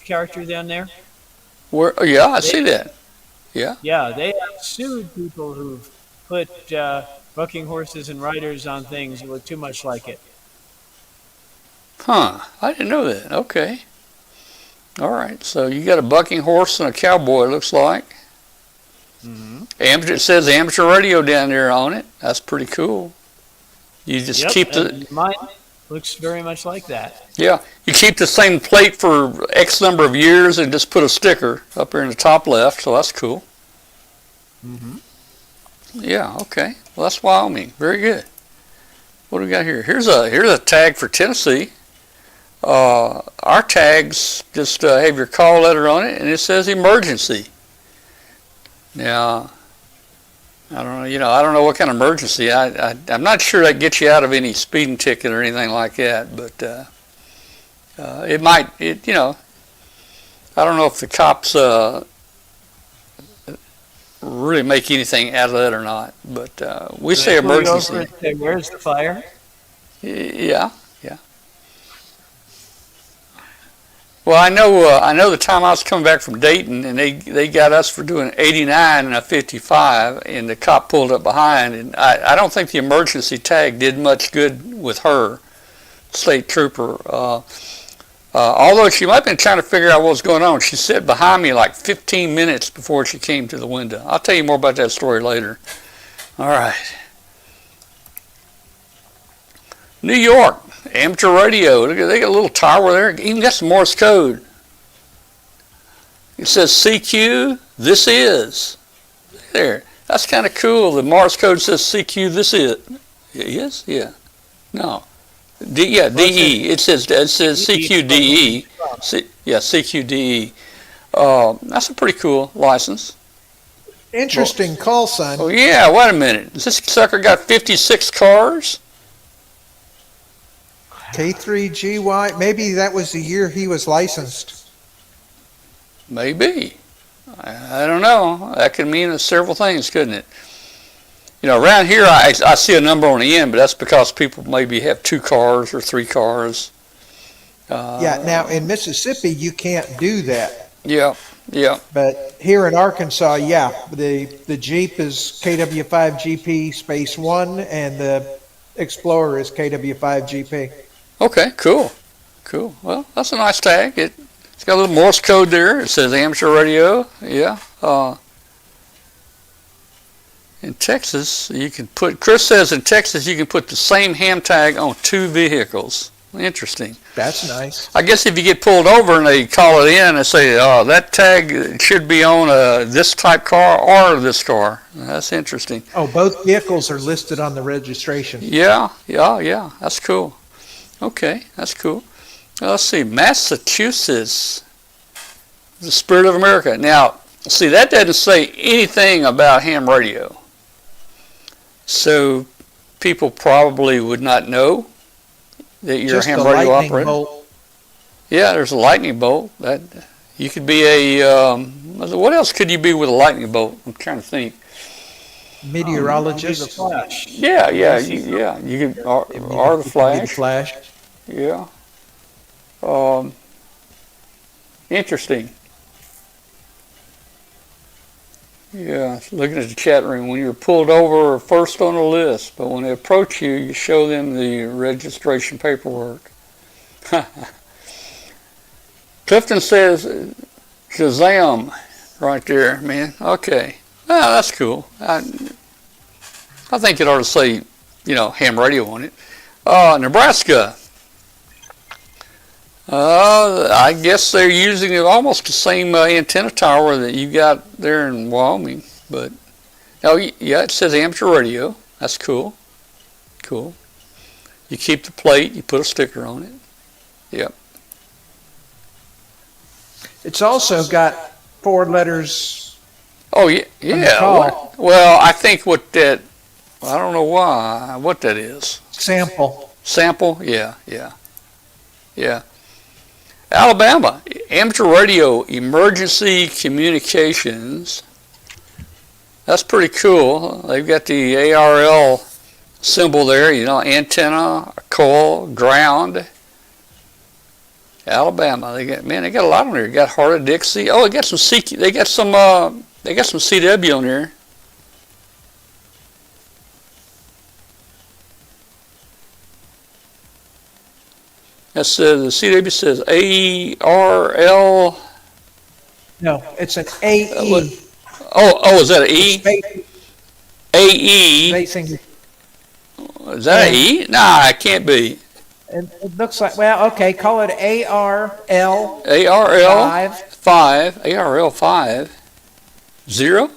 character down there? Where? Oh, yeah, I see that. Yeah. Yeah, they have sued people who've put bucking horses and riders on things that look too much like it. Huh. I didn't know that. Okay. All right. So you got a bucking horse and a cowboy, it looks like. Mm-hmm. It says amateur radio down there on it. That's pretty cool. You just keep and mine looks very much like that. Yeah, you keep the same plate for X number of years and just put a sticker up here in the top left, so that's cool. Mm-hmm. Yeah, okay. Well, that's Wyoming. Very good. What do we got here? Here's a tag for Tennessee. Our tags just have your call letter on it, and it says emergency. Now, I don't know. I don't know what kind of emergency. I'm not sure that gets you out of any speeding ticket or anything like that. But it might. I don't know if the cops really make anything out of that or not. But we say emergency. Where's the fire? Yeah. Well, I know the time I was coming back from Dayton, and they got us for doing 89 and a 55, and the cop pulled up behind, and I don't think the emergency tag did much good with her, state trooper. Although she might have been trying to figure out what was going on. She sat behind me like 15 minutes before she came to the window. I'll tell you more about that story later. All right. New York. Amateur radio. Look at, they got a little tower there. Even got some Morse code. It says CQ, this is. There. That's kind of cool. The Morse code says CQ, this is. Yes? Yeah. No. DE. It says CQDE. CQDE. That's a pretty cool license. Interesting call sign. Oh, yeah. Wait a minute. This sucker got 56 cars? K3GY. Maybe that was the year he was licensed. Maybe. I don't know. That could mean several things, couldn't it? Around here I see a number on the end, but that's because people maybe have 2 cars or 3 cars. Yeah, now in Mississippi you can't do that. Yeah. But here in Arkansas, yeah, the Jeep is KW5GP space 1 and the Explorer is KW5GP. Okay, cool. Well, that's a nice tag. It's got a little Morse code there. It says amateur radio. Yeah. In Texas, Chris says in Texas you can put the same ham tag on 2 vehicles. Interesting. That's nice. I guess if you get pulled over and they call it in and say, oh, that tag should be on this type car or this car. That's interesting. Oh, both vehicles are listed on the registration. Yeah. That's cool. Okay, that's cool. Let's see, Massachusetts, the Spirit of America. Now, see, that doesn't say anything about ham radio. So people probably would not know that you're Just a ham a radio lightning operator. bolt. Yeah, there's a lightning bolt. That you could be a. What else could you be with a lightning bolt? I'm trying to think. Meteorologist. The Flash. Yeah. You could are the Be the Flash. Flash. Yeah. Interesting. Yeah, looking at the chat room, when you're pulled over first on the list, but when they approach you, you show them the registration paperwork. Clifton says, Shazam, right there, man. Okay. Well, that's cool. I think it ought to say, ham radio on it. Nebraska. I guess they're using almost the same antenna tower that you got there in Wyoming. But, yeah, it says amateur radio. That's cool. Cool. You keep the plate, you put a sticker on it. Yep. It's also got 4 letters. Oh, yeah. On the call. Well, I think I don't know what that is. Sample. Sample? Yeah. Alabama, amateur radio emergency communications. That's pretty cool. They've got the ARL symbol there, antenna, coil, ground. Alabama, they got a lot on there. They got Heart of Dixie. Oh, they got some CW on there. That's the CW says ARL. No, it's an AE. Oh, is that an E? Space- AE. spacing. Is that an E? Nah, it can't be. It looks like, well, okay, call it ARL ARL 5. ARL 5. 0?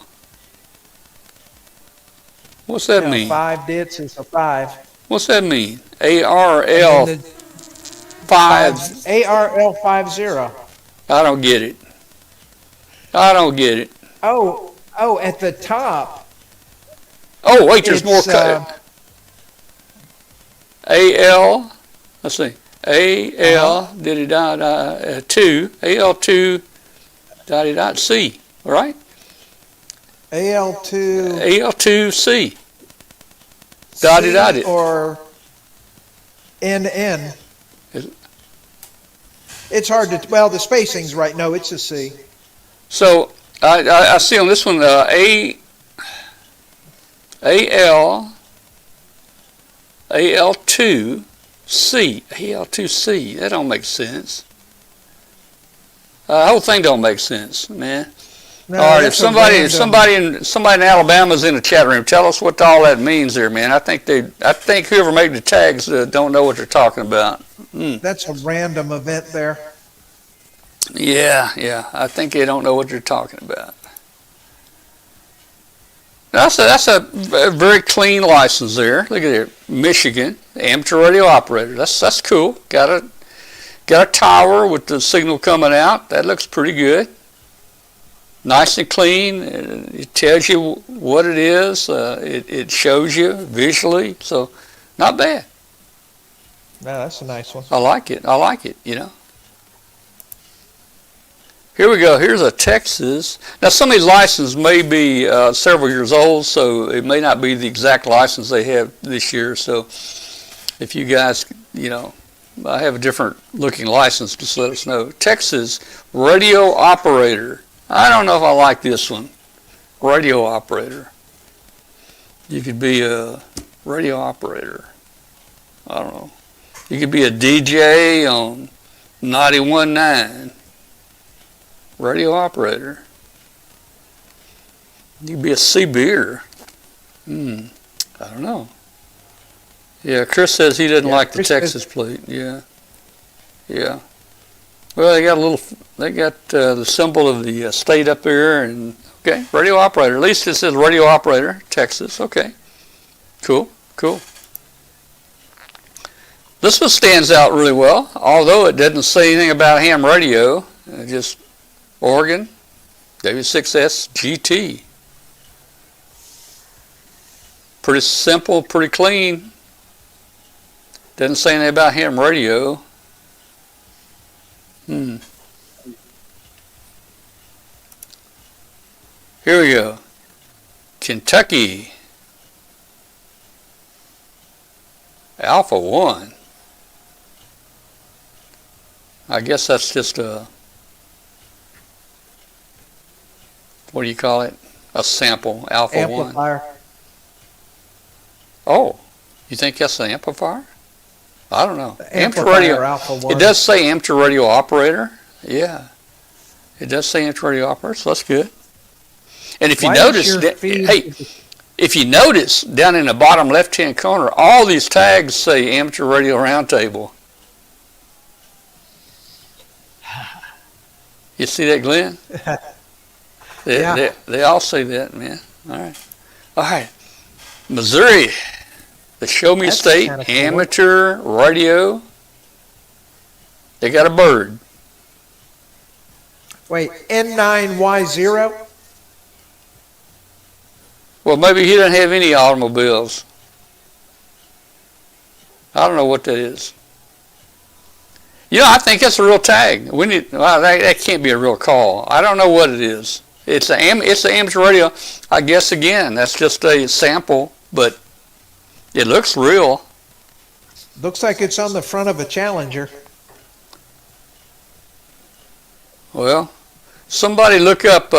What's that No, mean? 5 dits is a 5. What's that mean? ARL And then 5. ARL 50. I don't get it. Oh, at the top. Oh, wait, there's more. It's, AL, let's see. AL, diddy dot, 2. AL2, dotty dot C, all right? AL2. AL2C. Dotty dotty. Or NN. Is it? It's hard to, well, the spacing's right. No, it's a C. So I see on this one AL2C. AL2C. That don't make sense. The whole thing don't make sense, man. No, All right, if that's a random- somebody in Alabama's in the chat room, tell us what all that means there, man. I think whoever made the tags don't know what they're talking about. That's a random event there. Yeah, I think they don't know what they're talking about. That's a very clean license there. Look at it, Michigan amateur radio operator. That's cool. Got a tower with the signal coming out. That looks pretty good. Nice and clean. It tells you what it is. It shows you visually. So, not bad. No, that's a nice one. I like it. Here we go. Here's a Texas. Now, some of these licenses may be several years old, so it may not be the exact license they have this year. So, if you guys, I have a different looking license, just let us know. Texas radio operator. I don't know if I like this one. Radio operator. You could be a radio operator. I don't know. You could be a DJ on 91.9. Radio operator. You could be a C-beer. I don't know. Yeah, Chris says he doesn't like the Chris Texas plate. Yeah. Well, they got the symbol of the state up there, and okay, radio operator. At least it says radio operator, Texas. Okay, cool. This one stands out really well, although it doesn't say anything about ham radio. Just Oregon, W6S GT. Pretty simple, pretty clean. Doesn't say anything about ham radio. Here we go. Kentucky. Alpha 1. I guess that's just a, what do you call it? A sample, Alpha 1. Amplifier. Oh, you think that's an amplifier? I don't know. Amateur Amplifier radio. Alpha 1. It does say amateur radio operator. Yeah. It does say amateur radio operator, so that's good. And if you Why does notice, your feed- hey, if you notice down in the bottom left-hand corner, all these tags say Amateur Radio Roundtable. You see that, Glenn? Yeah. They all say that, man. All right. Missouri, the Show Me That's State kinda cool. Amateur Radio. They got a bird. Wait, N9Y0? Well, maybe he doesn't have any automobiles. I don't know what that is. You know, I think that's a real tag. Well, that can't be a real call. I don't know what it is. It's the amateur radio. I guess again, that's just a sample, but it looks real. Looks like it's on the front of a Challenger. Well, somebody look up.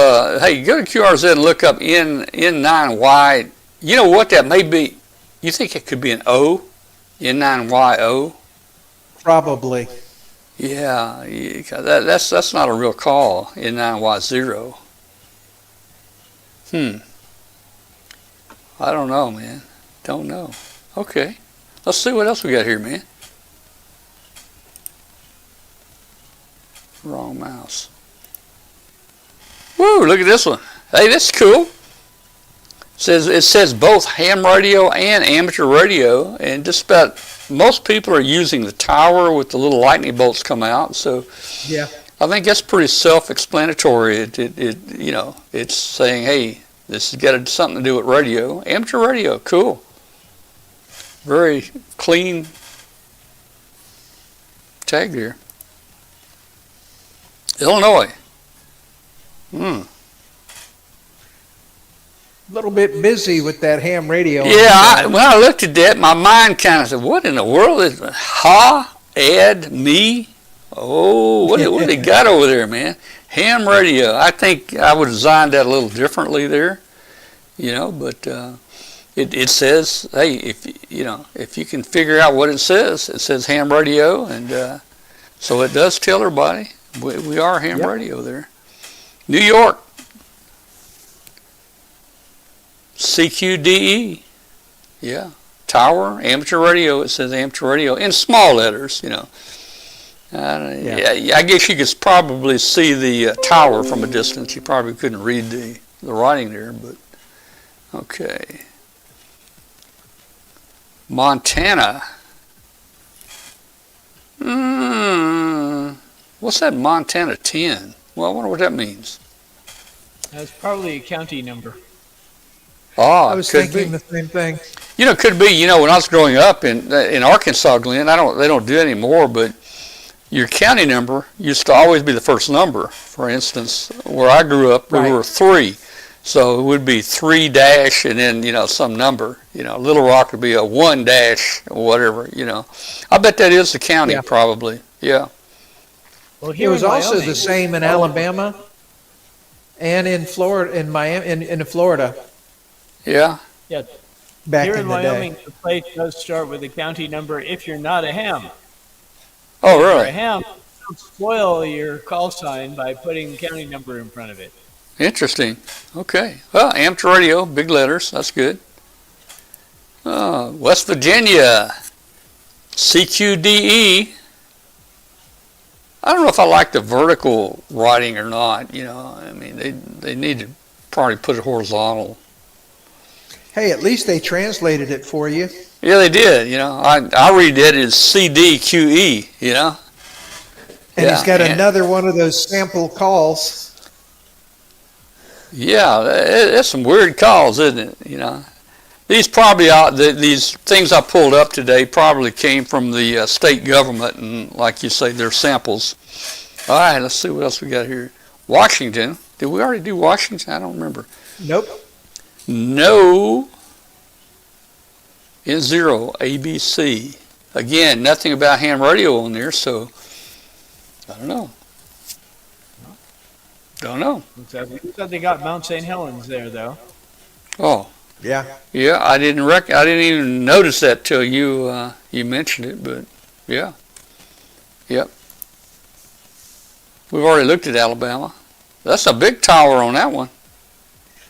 Hey, go to QRZ and look up N9Y. You know what that may be? You think it could be an O? N9YO? Probably. Yeah, that's not a real call. N9Y0. I don't know, man. Don't know. Okay, let's see what else we got here, man. Wrong mouse. Woo! Look at this one. Hey, this is cool. It says both ham radio and amateur radio, and just about most people are using the tower with the little lightning bolts come out. So Yeah. I think that's pretty self-explanatory. It's saying, hey, this has got something to do with radio. Amateur radio, cool. Very clean tag there. Illinois. A little bit busy with that ham radio. Yeah, when I looked at that, my mind kind of said, what in the world is me? Oh, what they got over there, man? Ham radio. I think I would have designed that a little differently there, but it says, hey, if you can figure out what it says ham radio, and so it does tell everybody we are ham radio there. New York. CQDE, yeah, tower, amateur radio. It says amateur radio in small letters, Yeah, I guess you could probably see the tower from a distance. You probably couldn't read the writing there, but okay. Montana. What's that Montana 10? Well, I wonder what that means. That's probably a county number. I was could thinking be. the same thing. Could be. When I was growing up in Arkansas, Glenn, they don't do it anymore, but your county number used to always be the first number. For instance, where I grew up, we were 3, so it would be 3 dash and then some number. Little Rock would be a 1 dash or whatever. I bet that is the county probably. Yeah. Well, It here was in also Wyoming, the same in Alabama and in Florida, in Miami, in Florida Yeah. Yeah, back here in in the Wyoming, day. the plate does start with a county number if you're not a ham. Oh, If you're a really? ham, don't spoil your call sign by putting county number in front of it. Interesting. Okay. Well, amateur radio, big letters. That's good. West Virginia, CQDE. I don't know if I like the vertical writing or not. They need to probably put it horizontal. Hey, at least they translated it for you. Yeah, they did. You know, I read it as CDQE. You know. And he's got and- another one of those sample calls. Yeah, it's some weird calls, isn't it? You know, these probably these things I pulled up today probably came from the state government, and like you say, they're samples. All right, let's see what else we got here. Washington. Did we already do Washington? I don't remember. Nope. No. N0 ABC. Again, nothing about ham radio on there, so I don't know. Don't know. You said they got Mount St. Helens there, though. Oh. Yeah. Yeah, I didn't even notice that till you you mentioned it, but yeah. Yep. We've already looked at Alabama. That's a big tower on that one.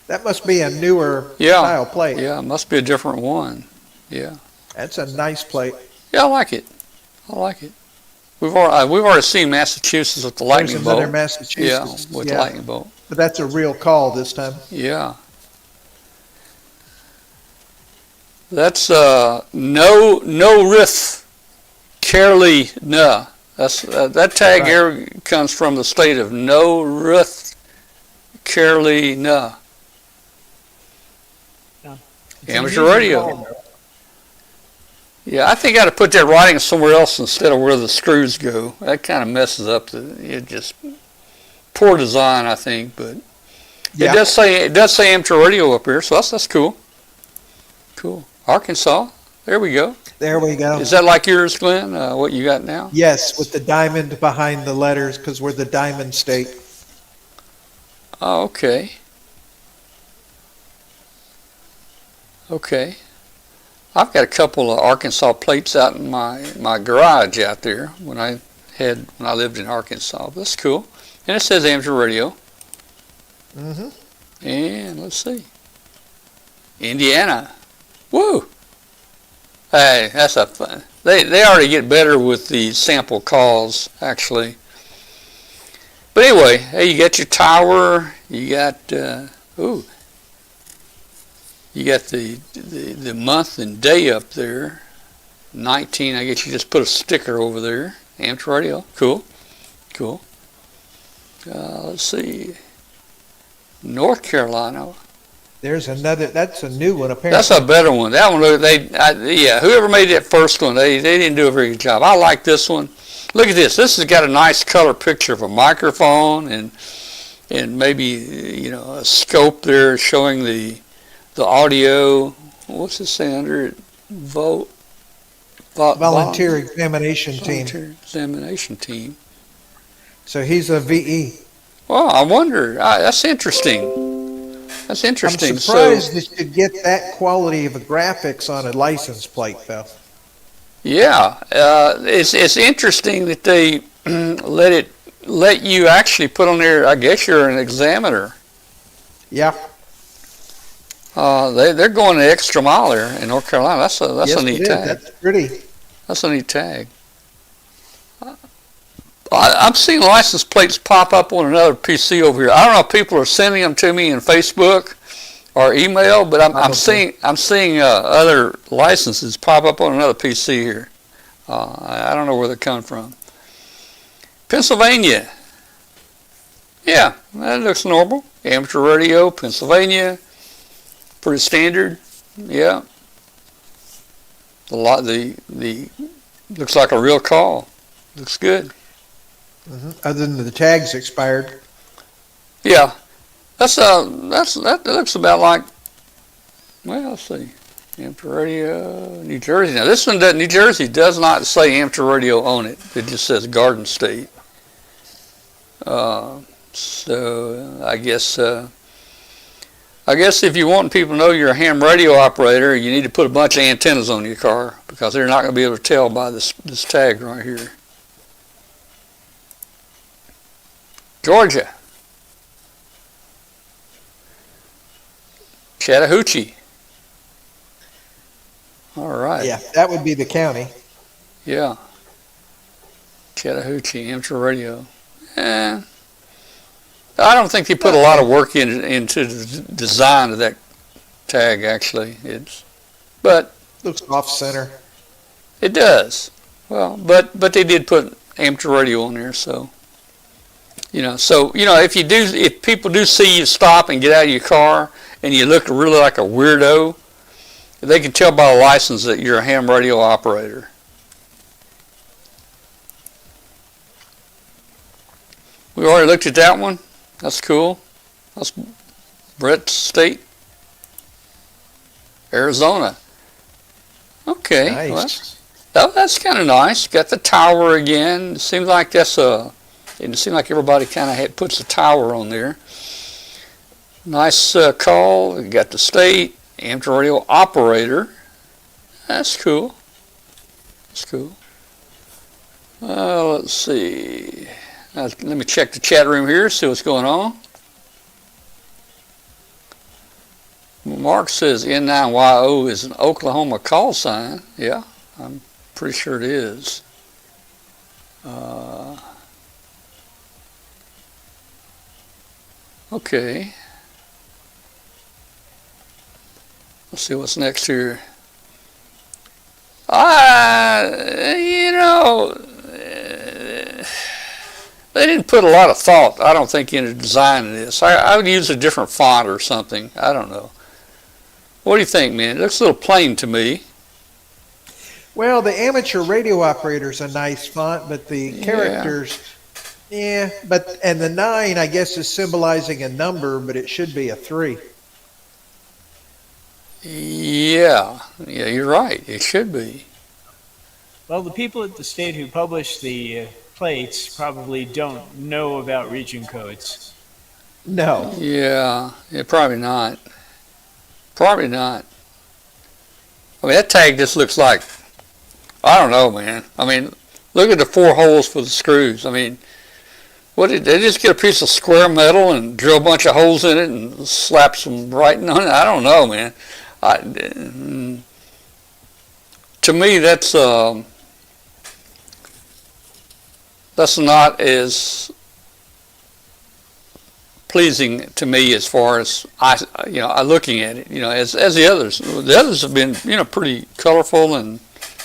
That must be a newer Yeah. style plate. Yeah, it must be a different one. Yeah. That's a nice plate. Yeah, I like it. I like it. We've already seen Massachusetts with the lightning There's another bolt. Massachusetts. Yeah, with the lightning bolt. But that's a real call this time. Yeah. That's no riff, carely no. That's that tag Right. here comes from the state of no riff, carely no. It's Amateur an easy radio. call, though. Yeah, I think I ought to put that writing somewhere else instead of where the screws go. That kind of messes up it just poor design, I think. But Yeah. it does say amateur radio up here, so that's cool. Cool. Arkansas. There we go. There we go. Is that like yours, Glenn? What you got now? Yes, with the diamond behind the letters because we're the diamond state. Oh, okay. Okay. I've got a couple of Arkansas plates out in my garage out there when I lived in Arkansas. That's cool. And it says amateur radio. Mm-hmm. And let's see. Indiana. Woo! Hey, that's a fun. They already get better with the sample calls, actually. But anyway, hey, you got your tower. You got you got the month and day up there. 19. I guess you just put a sticker over there. Amateur radio. Cool. Cool. Let's see. North Carolina. There's another. That's a new one apparently. That's a better one. That one, whoever made that first one, they didn't do a very good job. I like this one. Look at this. This has got a nice color picture of a microphone and maybe a scope there showing the audio. What's it say under it? Volunteer examination team. Volunteer examination team. So he's a VE. Well, I wonder. That's interesting. That's interesting. I'm surprised that you get that quality of a graphics on a license plate, though. Yeah, it's interesting that they let you actually put on there. I guess you're an examiner. Yeah. They're going the extra mile there in North Carolina. That's Yes, a neat it is. tag. That's pretty. That's a neat tag. I'm seeing license plates pop up on another PC over here. I don't know if people are sending them to me in Facebook or email, but I'm seeing other licenses pop up on another PC here. I don't know where they're coming from. Pennsylvania. Yeah, that looks normal. Amateur radio, Pennsylvania. Pretty standard. Yeah. The looks like a real call. Looks good. Other than the tags expired. Yeah, that looks about like. Well, let's see, amateur radio, New Jersey. Now this one, New Jersey does not say amateur radio on it. It just says Garden State. So I guess if you want people to know you're a ham radio operator, you need to put a bunch of antennas on your car because they're not going to be able to tell by this tag right here. Georgia. Chattahoochee. All right. Yeah, that would be the county. Yeah. Chattahoochee, amateur radio. I don't think they put a lot of work into the design of that tag actually. But Looks off center. it does. Well, but they did put amateur radio on there, so if people do see you stop and get out of your car and you look really like a weirdo, they can tell by the license that you're a ham radio operator. We already looked at that one. That's cool. That's Brett's state. Arizona. Okay. Nice. Well, that's kind of nice. Got the tower again. It seems like it seems like everybody kind of puts a tower on there. Nice call. We got the state, amateur radio operator. That's cool. That's cool. Let's see. Let me check the chat room here, see what's going on. Mark says N9YO is an Oklahoma call sign. Yeah, I'm pretty sure it is. Okay. Let's see what's next here. They didn't put a lot of thought, I don't think, into designing this. I would use a different font or something. I don't know. What do you think, man? It looks a little plain to me. Well, the amateur radio operator's a nice font, but the characters, and the 9, I guess, is symbolizing a number, but it should be a 3. Yeah, you're right. It should be. Well, the people at the state who publish the plates probably don't know about region codes. No. Yeah, probably not. Probably not. I mean, that tag just looks like, I don't know, man. I mean, look at the 4 holes for the screws. I mean, what did they just get a piece of square metal and drill a bunch of holes in it and slap some writing on it? I don't know, man. To me, that's not as pleasing to me as far as I looking at it. As the others. The others have been pretty colorful and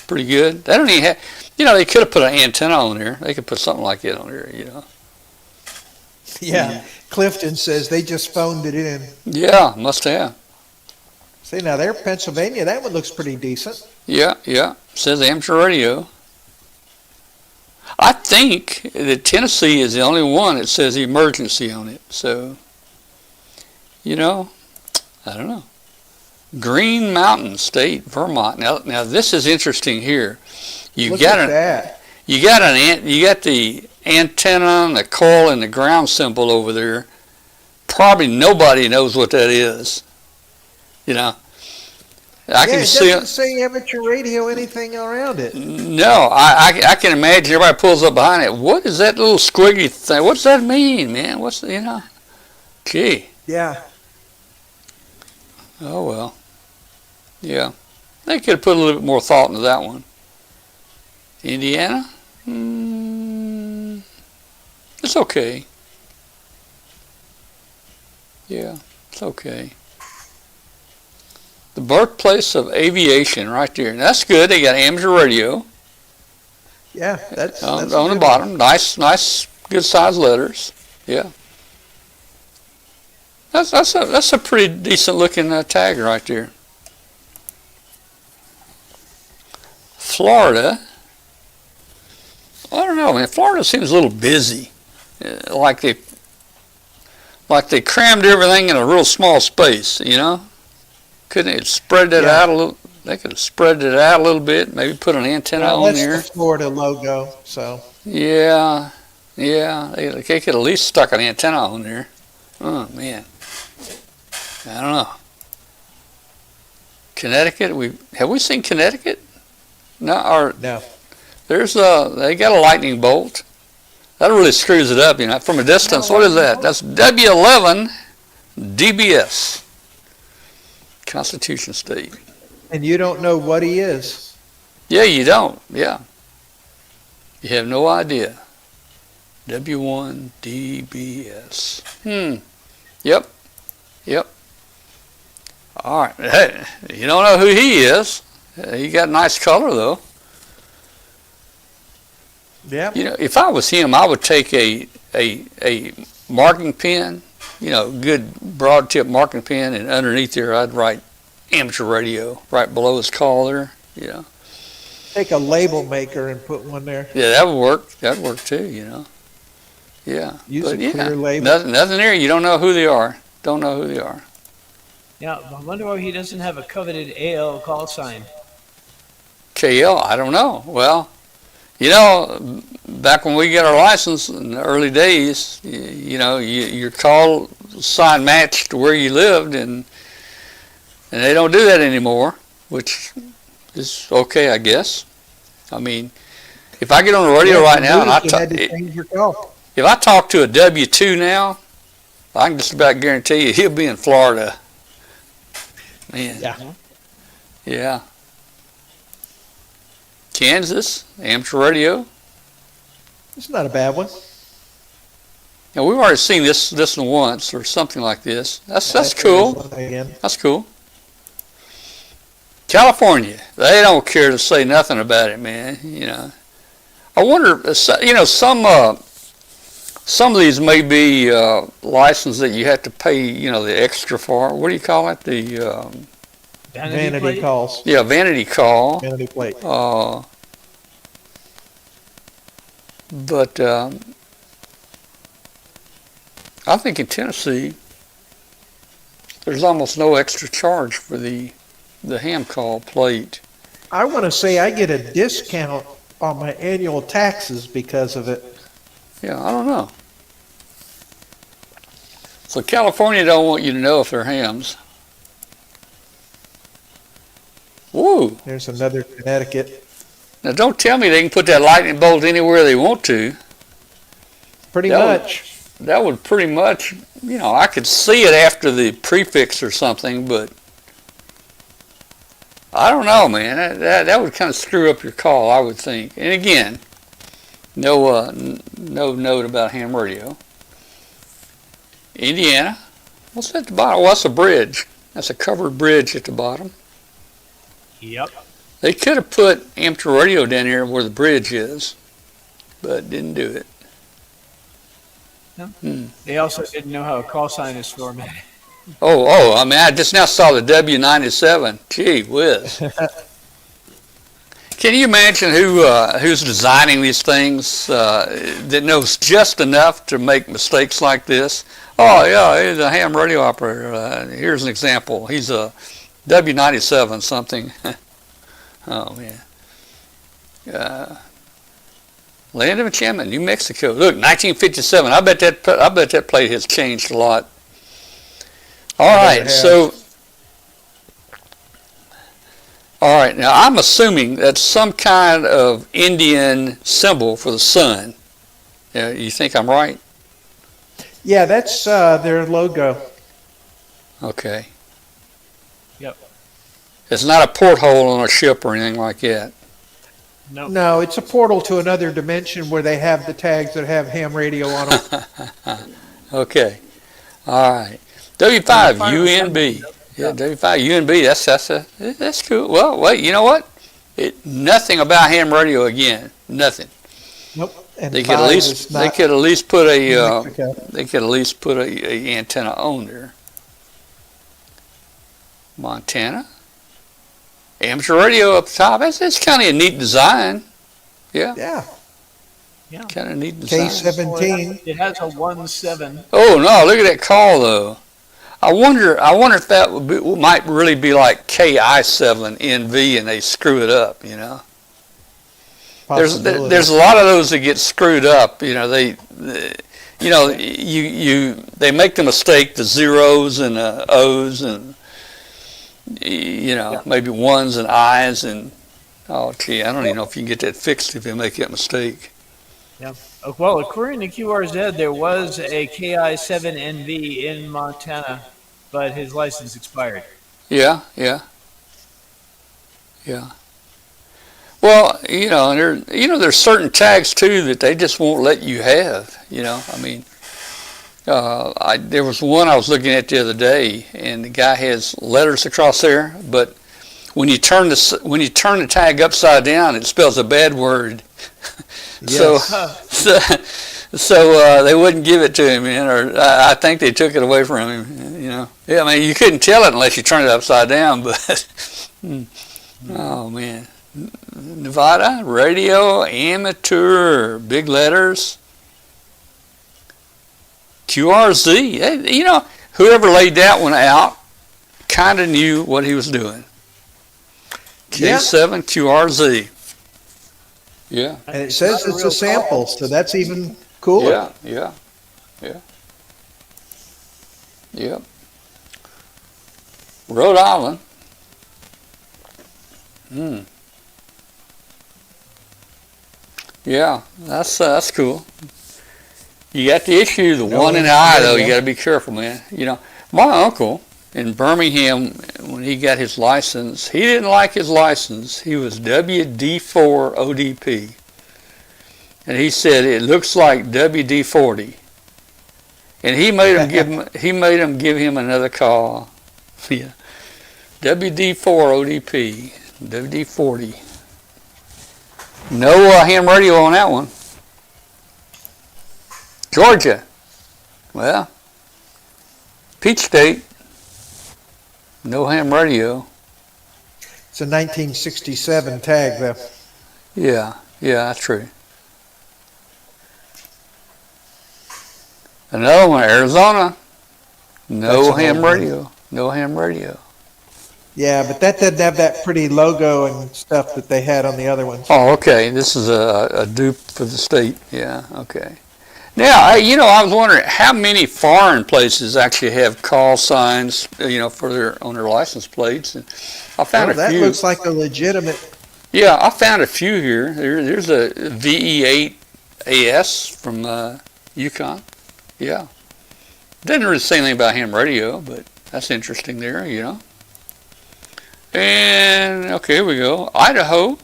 pretty good. They don't even have. They could have put an antenna on there. They could put something like it on there. Yeah. Clifton says they just phoned it in. Yeah, must have. See, now there, Pennsylvania, that one looks pretty decent. Yeah. Says amateur radio. I think that Tennessee is the only one that says emergency on it. So, I don't know. Green Mountain State, Vermont. Now this is interesting here. Look at that. You got the antenna and the coil and the ground symbol over there. Probably nobody knows what that is. I can see it doesn't say amateur radio anything around it. No, I can imagine everybody pulls up behind it. What is that little squiggly thing? What's that mean, man? Gee. Yeah. Oh, well. Yeah. They could have put a little bit more thought into that one. Indiana? It's okay. Yeah, it's okay. The birthplace of aviation right there. And that's good. They got amateur radio. Yeah, that's on the bottom. Nice, good sized letters. Yeah. That's a pretty decent looking tag right there. Florida. I don't know, man. Florida seems a little busy. Like they crammed everything in a real small space, Couldn't it spread that out a little? They could have spread it out a little bit. Maybe put an antenna on there. That's the Florida logo. So. Yeah. They could have at least stuck an antenna on there. Oh man. I don't know. Connecticut. Have we seen Connecticut? No. No. They got a lightning bolt. That really screws it up, From a distance, what is that? That's W11 DBS. Constitution State. And you don't know what he is. Yeah, you don't. Yeah. You have no idea. W1 DBS. Yep. All right. Hey, you don't know who he is. He got a nice color though. Yeah. You know, if I was him, I would take a marking pen, you know, good broad tip marking pen, and underneath there I'd write amateur radio right below his call there. You know. Take a label maker and put one there. Yeah, that would work. That'd work too. You know. Yeah. Use but a clear label. Nothing there. You don't know who they are. Don't know who they are. Yeah, I wonder why he doesn't have a coveted AL call sign. KL, I don't know. Well, you know, back when we got our license in the early days, you know, your call sign matched to where you lived, and they don't do that anymore, which is okay, I guess. I mean, if I get on the radio right now and if I talk to a W2 now, I can just about guarantee you he'll be in Florida. Man. Yeah. Yeah. Kansas, amateur radio. It's not a bad one. Now, we've already seen this one once or something like this. That's cool. Again. That's cool. California, they don't care to say nothing about it, man. You know, I wonder. You know, some of these may be licensed that you have to pay. You know, the extra for. What do you call it? The Vanity calls. Yeah, vanity call. Vanity plate. But I think in Tennessee, there's almost no extra charge for the ham call plate. I want to say I get a discount on my annual taxes because of it. Yeah, I don't know. So California don't want you to know if they're hams. Woo! There's another Connecticut. Now don't tell me they can put that lightning bolt anywhere they want to. Pretty That much. That would pretty much, you know, I could see it after the prefix or something, but I don't know, man. That would kind of screw up your call, I would think. And again, no note about ham radio. Indiana, what's at the bottom? Well, that's a bridge. That's a covered bridge at the bottom. Yep. They could have put amateur radio down here where the bridge is, but didn't do it. No. They also didn't know how a call sign is formatted. I mean, I just now saw the W97. Gee whiz. Can you imagine who's designing these things that knows just enough to make mistakes like this? Oh, yeah, he's a ham radio operator. Here's an example. He's a W97 something. Oh, man. Land of Enchantment, New Mexico. Look, 1957. I bet that plate has changed a lot. All right, so now I'm assuming that's some kind of Indian symbol for the sun. You think I'm right? Yeah, that's their logo. Okay. Yep. It's not a porthole on a ship or anything like that. Nope. No, it's a portal to another dimension where they have the tags that have ham radio on them. Okay. All right. W5 UNB. Yeah, W5 UNB. That's cool. Well, wait. You know what? Nothing about ham radio again. Nothing. Nope. And They could at least put a antenna on there. Montana. Amateur radio up top. It's kind of a neat design. Yeah. Yeah. Kind of neat design. K17. It has a 1-7. Oh no! Look at that call though. I wonder if that might really be like KI7NV and they screw it up. You know. There's a lot of those that get screwed up. You know they make the mistake, the zeros and the O's and maybe ones and I's and oh gee, I don't even know if you can get that fixed if you make that mistake. Yeah. Well, according to QRZ, there was a KI7NV in Montana, but his license expired. Yeah. Well, there's certain tags too that they just won't let you have. I mean, There was one I was looking at the other day, and the guy has letters across there, but when you turn the tag upside down, it spells a bad word. Yes. So they wouldn't give it to him, man, or I think they took it away from him. Yeah, I mean, you couldn't tell it unless you turned it upside down. But oh man, Nevada radio amateur, big letters. QRZ. Whoever laid that one out kind of knew what he was doing. K7 QRZ. Yeah. And it says it's a sample, so that's even cooler. Yeah. Rhode Island. Yeah, that's cool. You got the issue, the one in Idaho, you got to be careful, man. My uncle in Birmingham, when he got his license, he didn't like his license. He was WD4 ODP. And he said it looks like WD-40. And he made him give him another call. Yeah. WD-4 ODP, WD-40. No ham radio on that one. Georgia. Well, Peach State. No ham radio. It's a 1967 tag, though. Yeah, that's true. Another one, Arizona. No ham radio. No ham radio. Yeah, but that didn't have that pretty logo and stuff that they had on the other ones. Oh, okay. This is a dupe for the state. Yeah, okay. Now, I was wondering how many foreign places actually have call signs, on their license plates. And I found a that few. looks like a legitimate. Yeah, I found a few here. There's a VE8AS from Yukon. Yeah. Didn't really say anything about ham radio, but that's interesting there, And, okay, here we go. Idaho.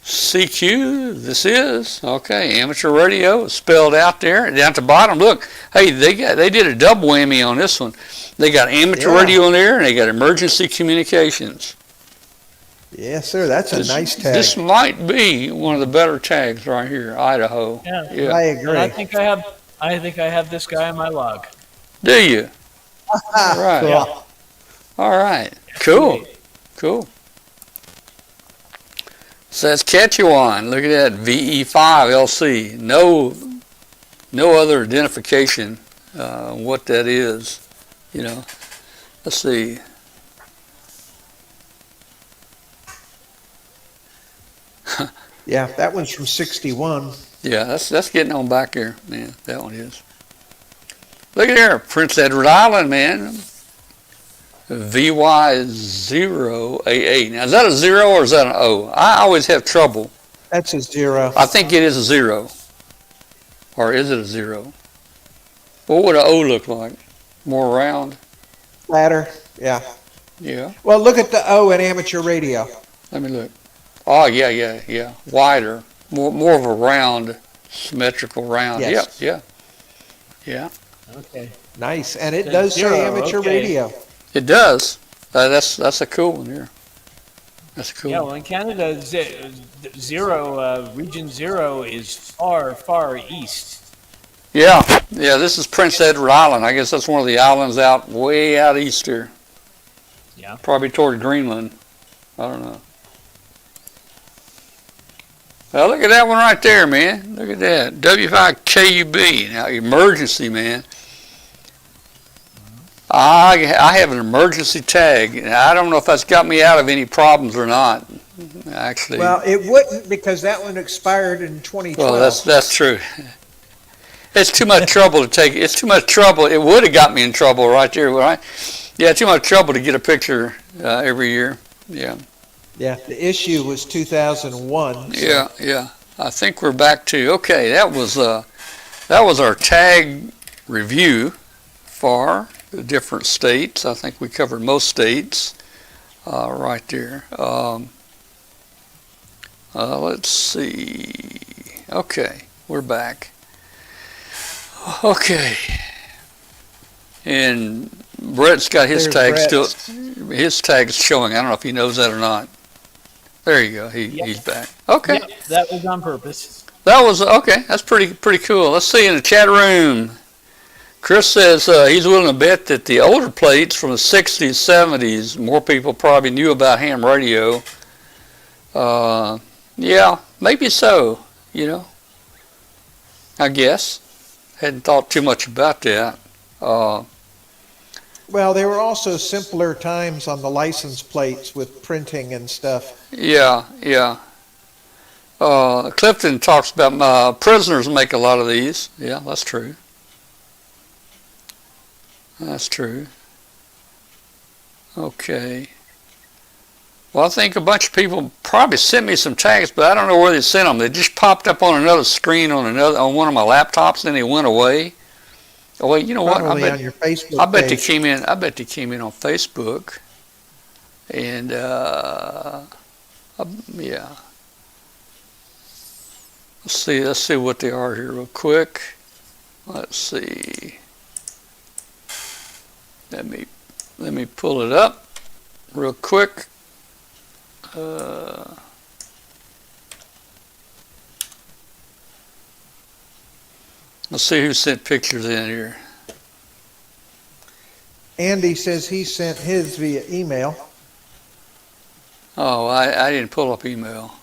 CQ, this is, okay, amateur radio, spelled out there. Down at the bottom, look, hey, they did a double whammy on this one. They got amateur radio in there, and they got emergency communications. Yes, sir, that's a nice tag. This might be one of the better tags right here, Idaho. Yeah. I agree. And I think I have this guy on my log. Do you? All right. Yeah. All right. Cool. Says Quechuan. Look at that. VE5LC. No other identification what that is. Let's see. Yeah, that one's from 61. Yeah, that's getting on back there, man. That one is. Look at there. Prince Edward Island, man. VY0AA. Now, is that a 0 or is that an O? I always have trouble. That's a 0. I think it is a 0. Or is it a 0? What would an O look like? More round? Flatter, yeah. Yeah. Well, look at the O in amateur radio. Let me look. Oh, yeah. Wider. More of a round, symmetrical round. Yes. Yeah. Okay. Nice, and it does say amateur radio. It does. That's a cool one here. That's cool. Yeah, well, in Canada, region 0 is far east. Yeah. This is Prince Edward Island. I guess that's one of the islands way out east here. Yeah. Probably toward Greenland. I don't know. Well, look at that one right there, man. Look at that. W5KUB. Now, emergency, man. I have an emergency tag. I don't know if that's got me out of any problems or not, actually. Well, it wouldn't because that one expired in 2012. Well, that's true. It's too much trouble to take. It's too much trouble. It would have got me in trouble right there, right? Yeah, too much trouble to get a picture every year. Yeah. Yeah, the issue was 2001. So. Yeah. I think we're back to, okay, that was our tag review for the different states. I think we covered most states right there. Let's see. Okay, we're back. Okay. And Brett's got his There's tag Brett's. still. His tag's showing. I don't know if he knows that or not. There you go. Yep. He's back. Okay. Yep, that was on purpose. That was okay. That's pretty cool. Let's see in the chat room. Chris says he's willing to bet that the older plates from the 60s, 70s, more people probably knew about ham radio. Yeah, maybe so. I guess. Hadn't thought too much about that. Well, there were also simpler times on the license plates with printing and stuff. Yeah. Clifton talks about prisoners make a lot of these. Yeah, that's true. That's true. Okay. Well, I think a bunch of people probably sent me some tags, but I don't know where they sent them. They just popped up on another screen on one of my laptops, and then they went away. Oh wait, you know what? Probably on your Facebook I bet they page. came in. I bet they came in on Facebook, and yeah. Let's see what they are here real quick. Let's see. Let me pull it up real quick. Let's see who sent pictures in here. Andy says he sent his via email. Oh, I didn't pull up email.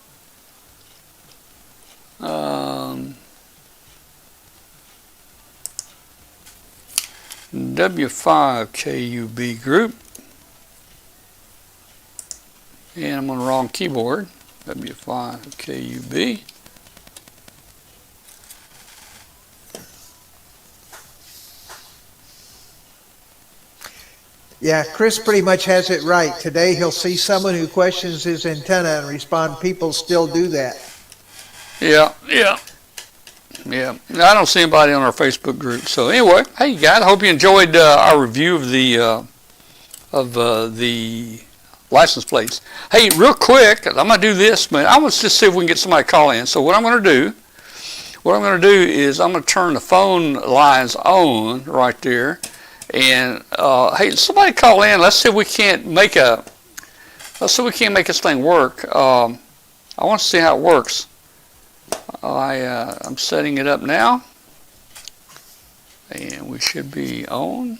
W5KUB group. And I'm on the wrong keyboard. W5KUB. Yeah, Chris pretty much has it right. Today he'll see someone who questions his antenna and respond, people still do that. Yeah. I don't see anybody on our Facebook group. So anyway, hey guys, I hope you enjoyed our review of the license plates. Hey, real quick, I'm gonna do this, but I want to just see if we can get somebody to call in. So what I'm gonna do is I'm gonna turn the phone lines on right there, and hey, somebody call in. Let's see if we can't make this thing work. I want to see how it works. I'm setting it up now, and we should be on.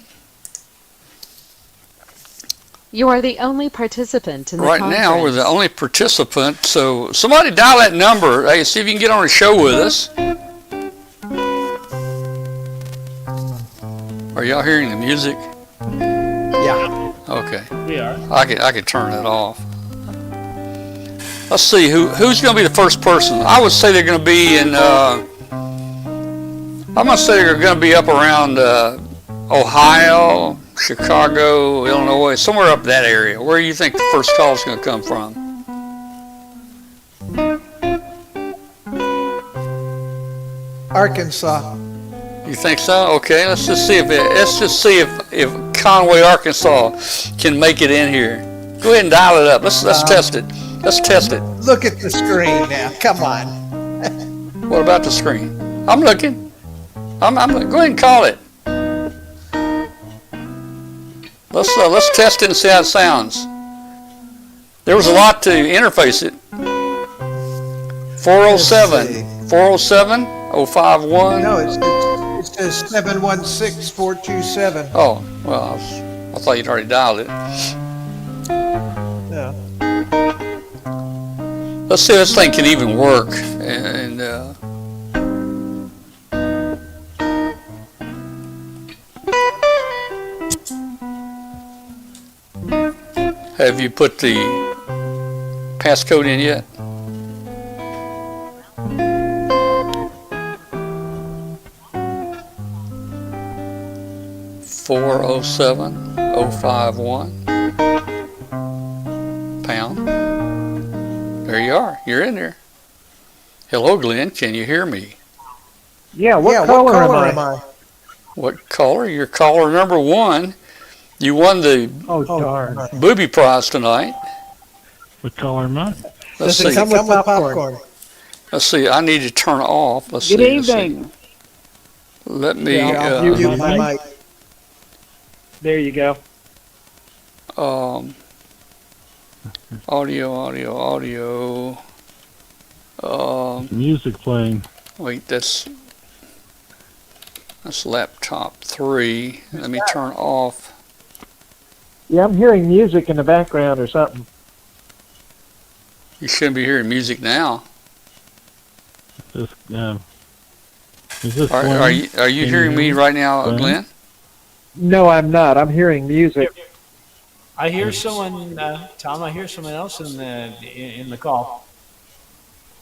You are the only participant in the Right conference. now, we're the only participant, so somebody dial that number. Hey, see if you can get on the show with us. Are y'all hearing the music? Yeah. Okay. We are. I could turn it off. Let's see, who's going to be the first person? I would say they're going to be in, I'm going to say they're going to be up around Ohio, Chicago, Illinois, somewhere up that area. Where do you think the first call is going to come from? Arkansas. You think so? Okay, let's just see if Conway, Arkansas can make it in here. Go ahead and dial it up. Let's test it. Let's test it. Look at the screen now. Come on. What about the screen? I'm looking. I'm go ahead and call it. Let's test it and see how it sounds. There was a lot to interface it. 407 051. No, it says 716-427. Oh, well, I thought you'd already dialed it. No. Let's see if this thing can even work. And have you put the passcode in yet? $407-051 pound. There you are. You're in there. Hello, Glenn. Can you hear me? Yeah, what color am I? What color? You're caller number 1. You won the darn. booby prize tonight. What color am I? Let's Does it see. come with popcorn? Let's see. I need to turn off. Let's Good see. Let's see. evening. Let me, Yeah, I'll Mute my mic. There you go. um, audio. Music playing. Wait, that's laptop 3. Let me turn off. Yeah, I'm hearing music in the background or something. You shouldn't be hearing music now. Just, is this Are playing? you Can hearing you me hear me? right now, Glenn? Glenn? No, I'm not. I'm hearing music. I hear someone, Tom. I hear someone else in the call.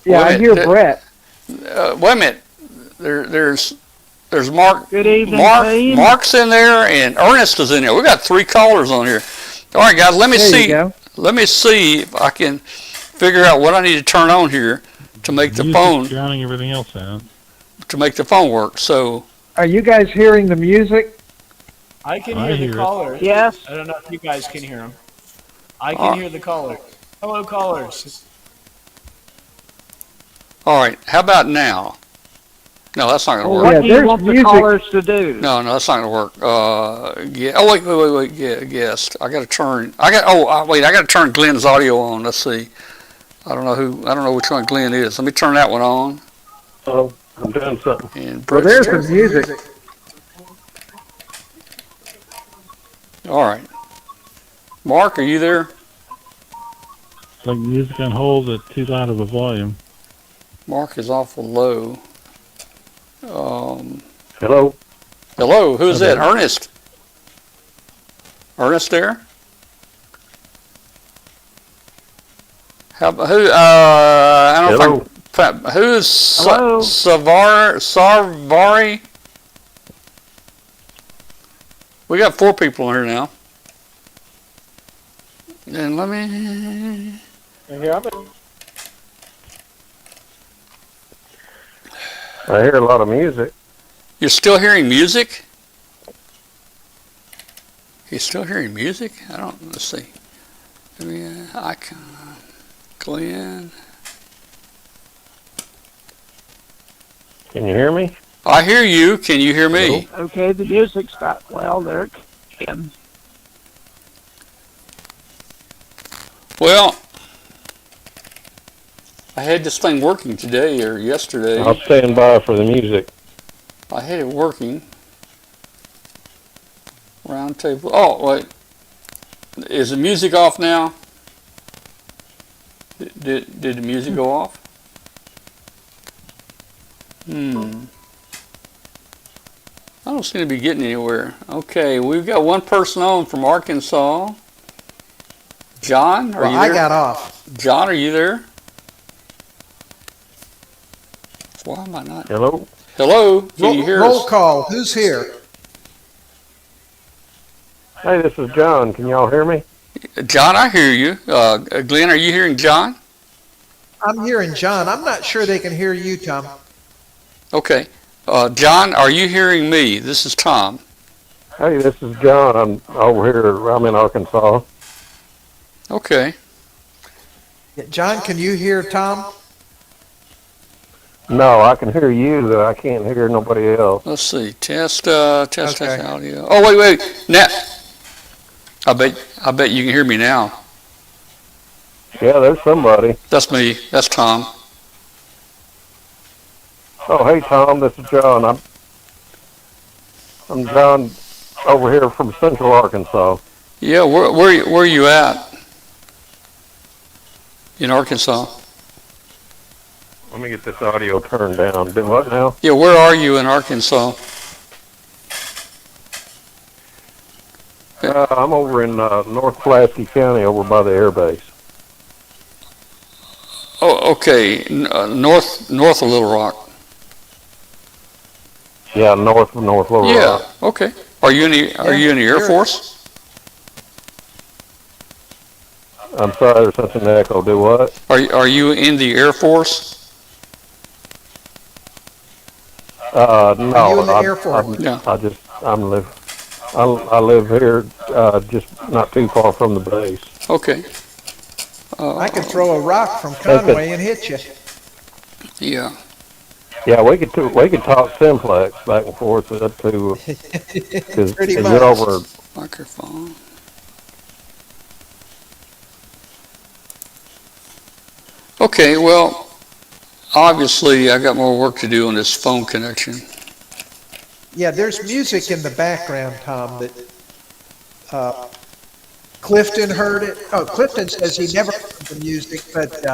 Yeah, I Wait a hear minute. Brett. Wait a minute. There's Mark. Good evening, team. Mark's in there, and Ernest is in there. We got 3 callers on here. All right, guys. Let me There you see. go. Let me see if I can figure out what I need to turn on here to make the Music's phone drowning everything else out. work. So Are you guys hearing the music? I can I hear hear the it. callers. Yes. I don't know if you guys can hear them. I All can hear the callers. Hello, callers. all right. How about now? No, that's not gonna work. What do you want the callers to do? No, that's not gonna work. Yeah. Oh, wait. Yeah, guest. I gotta turn. I gotta turn Glenn's audio on. Let's see. I don't know which one Glenn is. Let me turn that one on. Oh, I'm doing something. And Well, Brett's there's some music. all right. Mark, are you there? It's like music on hold at too loud of a volume. Mark is awful low. Hello? Hello. Who's Hello. that? Ernest. Ernest there? How about who? I don't know if I, who is Hello. Sarvari? We got 4 people in here now. And let me. I hear a lot of music. You're still hearing music? You're still hearing music? I don't. Let's see. Icon. Glenn. Can you hear me? I hear you. Can you hear me? Okay, the music stopped. Well, there it can. Well, I had this thing working today or yesterday. I'll stand by for the music. I had it working. Roundtable. Oh, wait. Is the music off now? Did the music go off? I don't seem to be getting anywhere. Okay, we've got one person on from Arkansas. John, are Well, you I there? got off. John, are you there? Why am I not? Hello? Hello, can you hear Roll us? call. Who's here? Hey, this is John. Can y'all hear me? John, I hear you. Glenn, are you hearing John? I'm hearing John. I'm not sure they can hear you, Tom. Okay. John, are you hearing me? This is Tom. Hey, this is John. I'm over here. I'm in Arkansas. Okay. John, can you hear Tom? No, I can hear you, but I can't hear nobody else. Let's see. Test Okay. audio. Oh, wait. Now, I bet you can hear me now. Yeah, there's somebody. That's me. That's Tom. Oh, hey, Tom. This is John. I'm John over here from Central Arkansas. Yeah, where are you at? In Arkansas. Let me get this audio turned down. Do what now? Yeah, where are you in Arkansas? I'm over in North Pulaski County, over by the air base. Oh, okay. North of Little Rock. Yeah, north of North Little Yeah. Rock. Okay. Are you in the Air Force? I'm sorry, there's such an echo. Do what? Are you in the Air Force? No. Are you in the Air Force? Yeah. I live here, just not too far from the base. Okay. I could throw a rock from Conway and hit you. Yeah. Yeah, we could talk simplex back and forth up to because Pretty you're much. over. Microphone. Okay, well, obviously I got more work to do on this phone connection. Yeah, there's music in the background, Tom, that Clifton heard it. Oh, Clifton says he never heard the music, but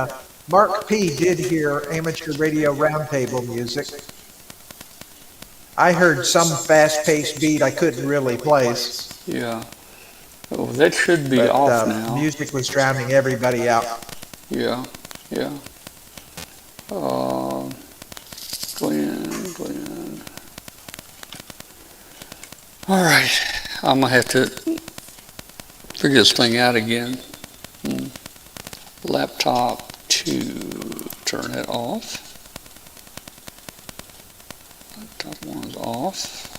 Mark P. did hear amateur radio roundtable music. I heard some fast-paced beat I couldn't really place, Yeah. Oh, that should be but off now. music was drowning everybody out. Yeah, yeah. Uh, Glenn. All right, I'm gonna have to figure this thing out again. Laptop to turn it off. Laptop 1's off.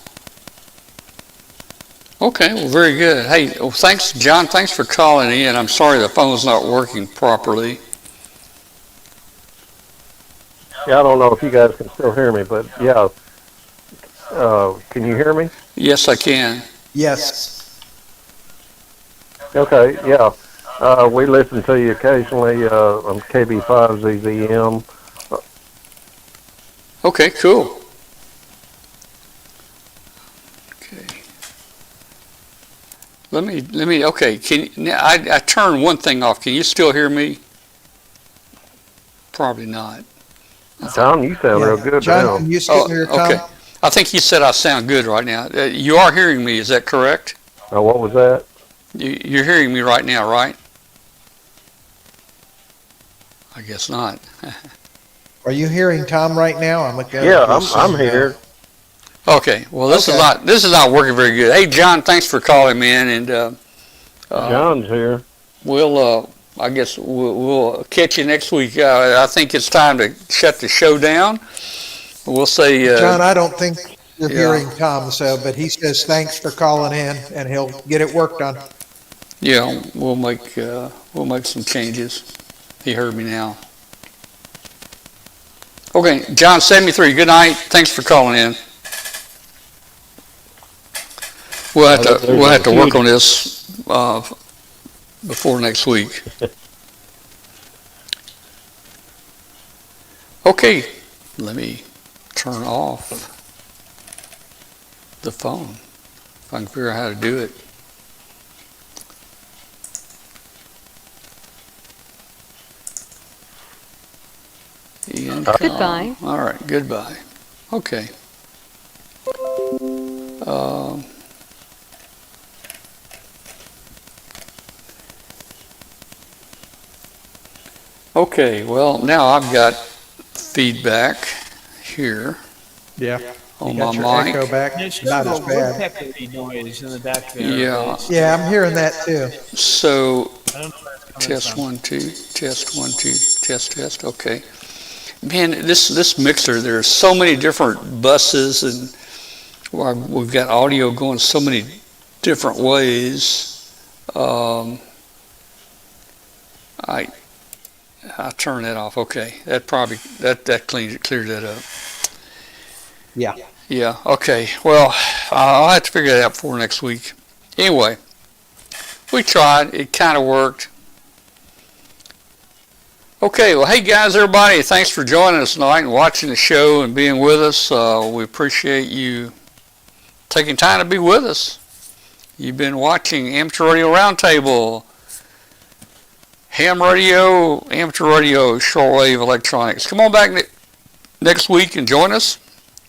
Okay, well, very good. Hey, well, thanks, John. Thanks for calling in. I'm sorry the phone's not working properly. Yeah, I don't know if you guys can still hear me, but yeah. Can you hear me? Yes, I can. Yes. Okay, yeah. We listen to you occasionally on KB5ZZM. Okay, cool. Okay. Let me, okay, I turned one thing off. Can you still hear me? Probably not. Tom, you sound real good John, now. can you still hear Tom? Okay. I think he said I sound good right now. You are hearing me, is that correct? What was that? You're hearing me right now, right? I guess not. Are you hearing Tom right now? I'm looking. Yeah, I'm here. Okay, well, this Okay. is not working very good. Hey, John, thanks for calling me in, and John's here. we'll I guess we'll catch you next week. I think it's time to shut the show down. We'll say, John, I don't think you're yeah. hearing Tom, but he says thanks for calling in, and he'll get it worked on. yeah, we'll make some changes. He heard me now. Okay, John 73. Good night. Thanks for calling in. We'll have to work on this before next week. Okay, let me turn off the phone if I can figure out how to do it. Goodbye. All right, goodbye. Okay. Okay, well, now I've got feedback here Yeah. on You got your my echo mic. back. There's Not kind as of a bad. woodpeckery noise in the back there. Yeah. but Yeah, I'm hearing that too. So, I don't know where it's coming test from. 1 2, test 1 2, test. Okay. Man, this mixer, there's so many different buses, and we've got audio going so many different ways. I turn that off. Okay, that clears that up. Yeah. Yeah. Okay. Well, I'll have to figure that out for next week. Anyway, we tried. It kind of worked. Okay. Well, hey guys, everybody, thanks for joining us tonight and watching the show and being with us. We appreciate you taking time to be with us. You've been watching Amateur Radio Roundtable, ham radio, amateur radio, shortwave electronics. Come on back next week and join us.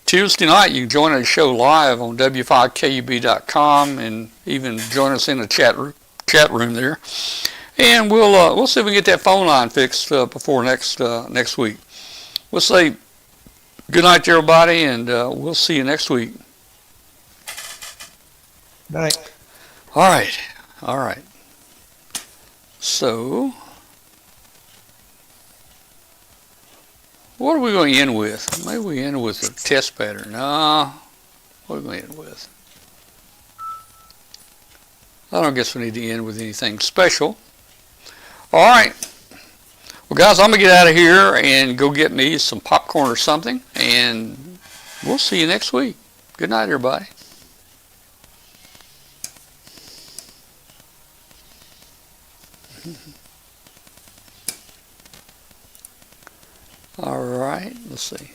Tuesday night, you can join the show live on w5kub.com and even join us in the chat room there. And we'll see if we can get that phone line fixed before next week. We'll say good night to everybody, and we'll see you next week. Night. All right. So, what are we going to end with? Maybe we end with a test pattern. No, what are we going to end with? I don't guess we need to end with anything special. All right. Well, guys, I'm going to get out of here and go get me some popcorn or something, and we'll see you next week. Good night, everybody. All right, let's see.